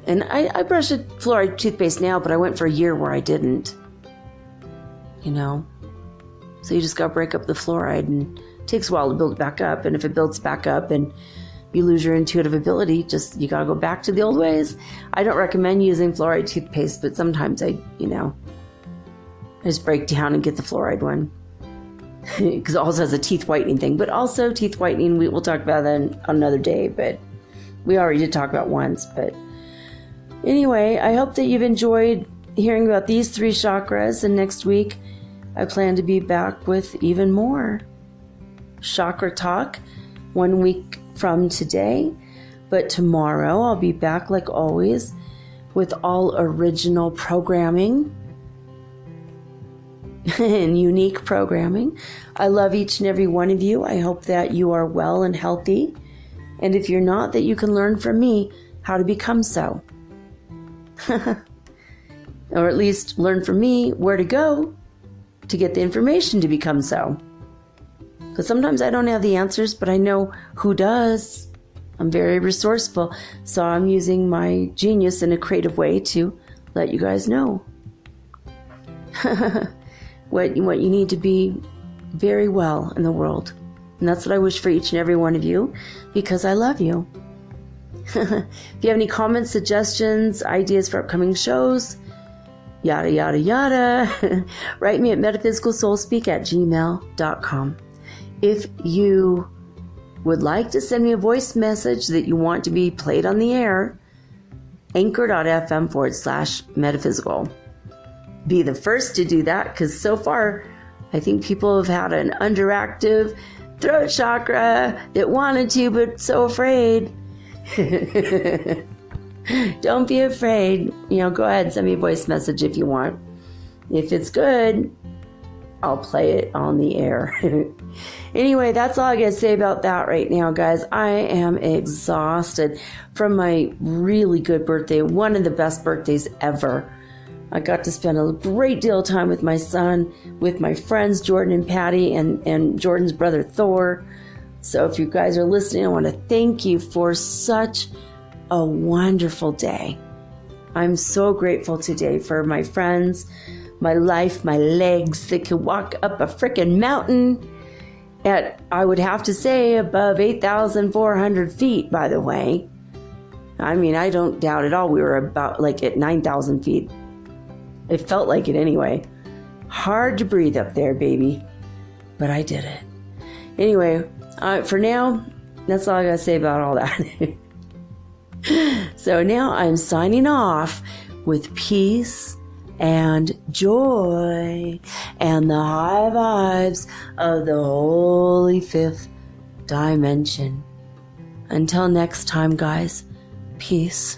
[SPEAKER 1] And I brush a fluoride toothpaste now, but I went for a year where I didn't. So you just got to break up the fluoride, and it takes a while to build it back up. And if it builds back up and you lose your intuitive ability, you got to go back to the old ways. I don't recommend using fluoride toothpaste, but sometimes I just break down and get the fluoride one. Because it also has a teeth whitening thing. But also teeth whitening, we'll talk about that on another day. But we already did talk about once. But anyway, I hope that you've enjoyed hearing about these 3 chakras. And next week, I plan to be back with even more chakra talk 1 week from today. But tomorrow, I'll be back like always with all original programming and unique programming. I love each and every one of you. I hope that you are well and healthy. And if you're not, that you can learn from me how to become so. Or at least learn from me where to go to get the information to become so. Because sometimes I don't have the answers, but I know who does. I'm very resourceful. So I'm using my genius in a creative way to let you guys know. What you need to be very well in the world. And that's what I wish for each and every one of you, because I love you. If you have any comments, suggestions, ideas for upcoming shows, yada, yada, yada, write me at metaphysicalsoulspeak@gmail.com. If you would like to send me a voice message that you want to be played on the air, anchor.fm/metaphysical. Be the first to do that, because so far I think people have had an underactive throat chakra that wanted to but so afraid. Don't be afraid. Go ahead and send me a voice message if you want. If it's good, I'll play it on the air. Anyway, that's all I got to say about that right now, guys. I am exhausted from my really good birthday, one of the best birthdays ever. I got to spend a great deal of time with my son, with my friends Jordan and Patty, and Jordan's brother Thor. So if you guys are listening, I want to thank you for such a wonderful day. I'm so grateful today for my friends, my life, my legs that can walk up a freaking mountain at, I would have to say, above 8,400 feet, by the way. I mean, I don't doubt at all we were about like at 9,000 feet. It felt like it anyway. Hard to breathe up there, baby. But I did it. Anyway, for now, that's all I gotta say about all that. So now I'm signing off with peace and joy and the high vibes of the holy fifth dimension. Until next time, guys, peace.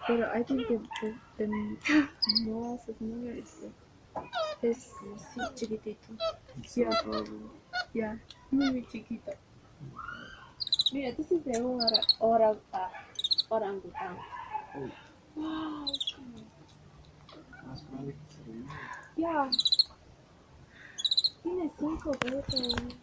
[SPEAKER 2] Pero I think the more smaller es sí, chiquitito. Yeah, muy chiquito. Mira, this is the orangutan. Wow, it's cool. Yeah, tiene 5 dedos.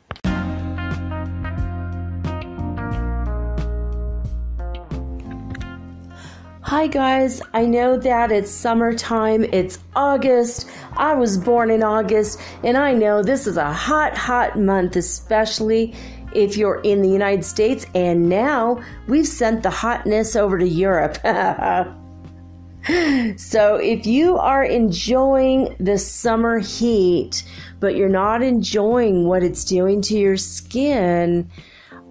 [SPEAKER 1] Hi guys, I know that it's summertime, it's August, I was born in August, and I know this is a hot, hot month, especially if you're in the United States, and now we've sent the hotness over to Europe. So if you are enjoying the summer heat, but you're not enjoying what it's doing to your skin,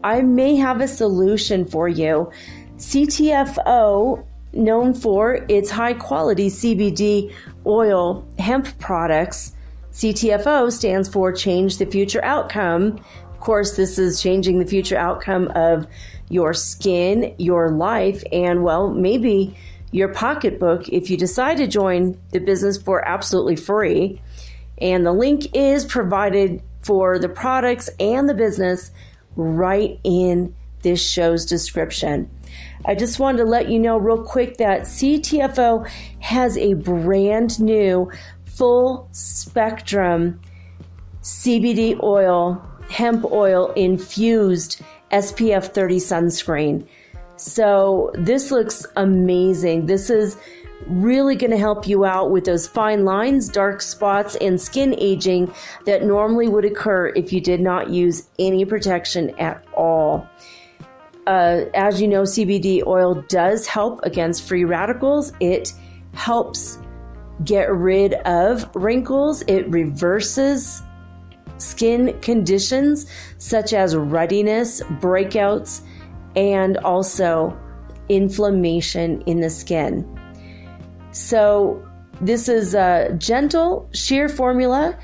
[SPEAKER 1] I may have a solution for you. CTFO, known for its high-quality CBD oil hemp products. CTFO stands for Change the Future Outcome. Of course, this is changing the future outcome of your skin, your life, and, well, maybe your pocketbook if you decide to join the business for absolutely free. And the link is provided for the products and the business right in this show's description. I just wanted to let you know real quick that CTFO has a brand new full spectrum CBD oil, hemp oil infused SPF 30 sunscreen. So this looks amazing. This is really going to help you out with those fine lines, dark spots, and skin aging that normally would occur if you did not use any protection at all. As you know, CBD oil does help against free radicals. It helps get rid of wrinkles. It reverses skin conditions such as ruddiness, breakouts, and also inflammation in the skin. So this is a gentle, sheer formula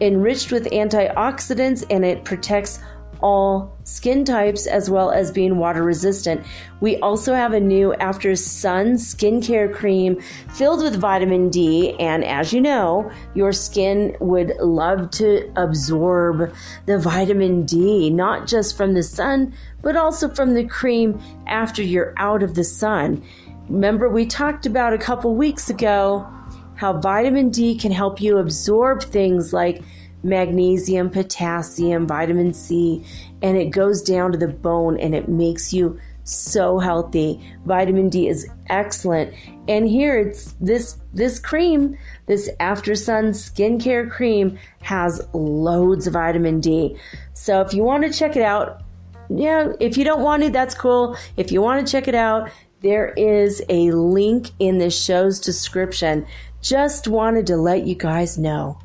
[SPEAKER 1] enriched with antioxidants, and it protects all skin types as well as being water resistant. We also have a new After Sun skincare cream filled with vitamin D, and as you know, your skin would love to absorb the vitamin D, not just from the sun, but also from the cream after you're out of the sun. Remember, we talked about a couple weeks ago how vitamin D can help you absorb things like magnesium, potassium, vitamin C, and it goes down to the bone and it makes you so healthy. Vitamin D is excellent. And here it's this cream, this After Sun skincare cream has loads of vitamin D. So if you want to check it out, yeah, if you don't want to, that's cool. If you want to check it out, There is a link in the show's description. Just wanted to let you guys know.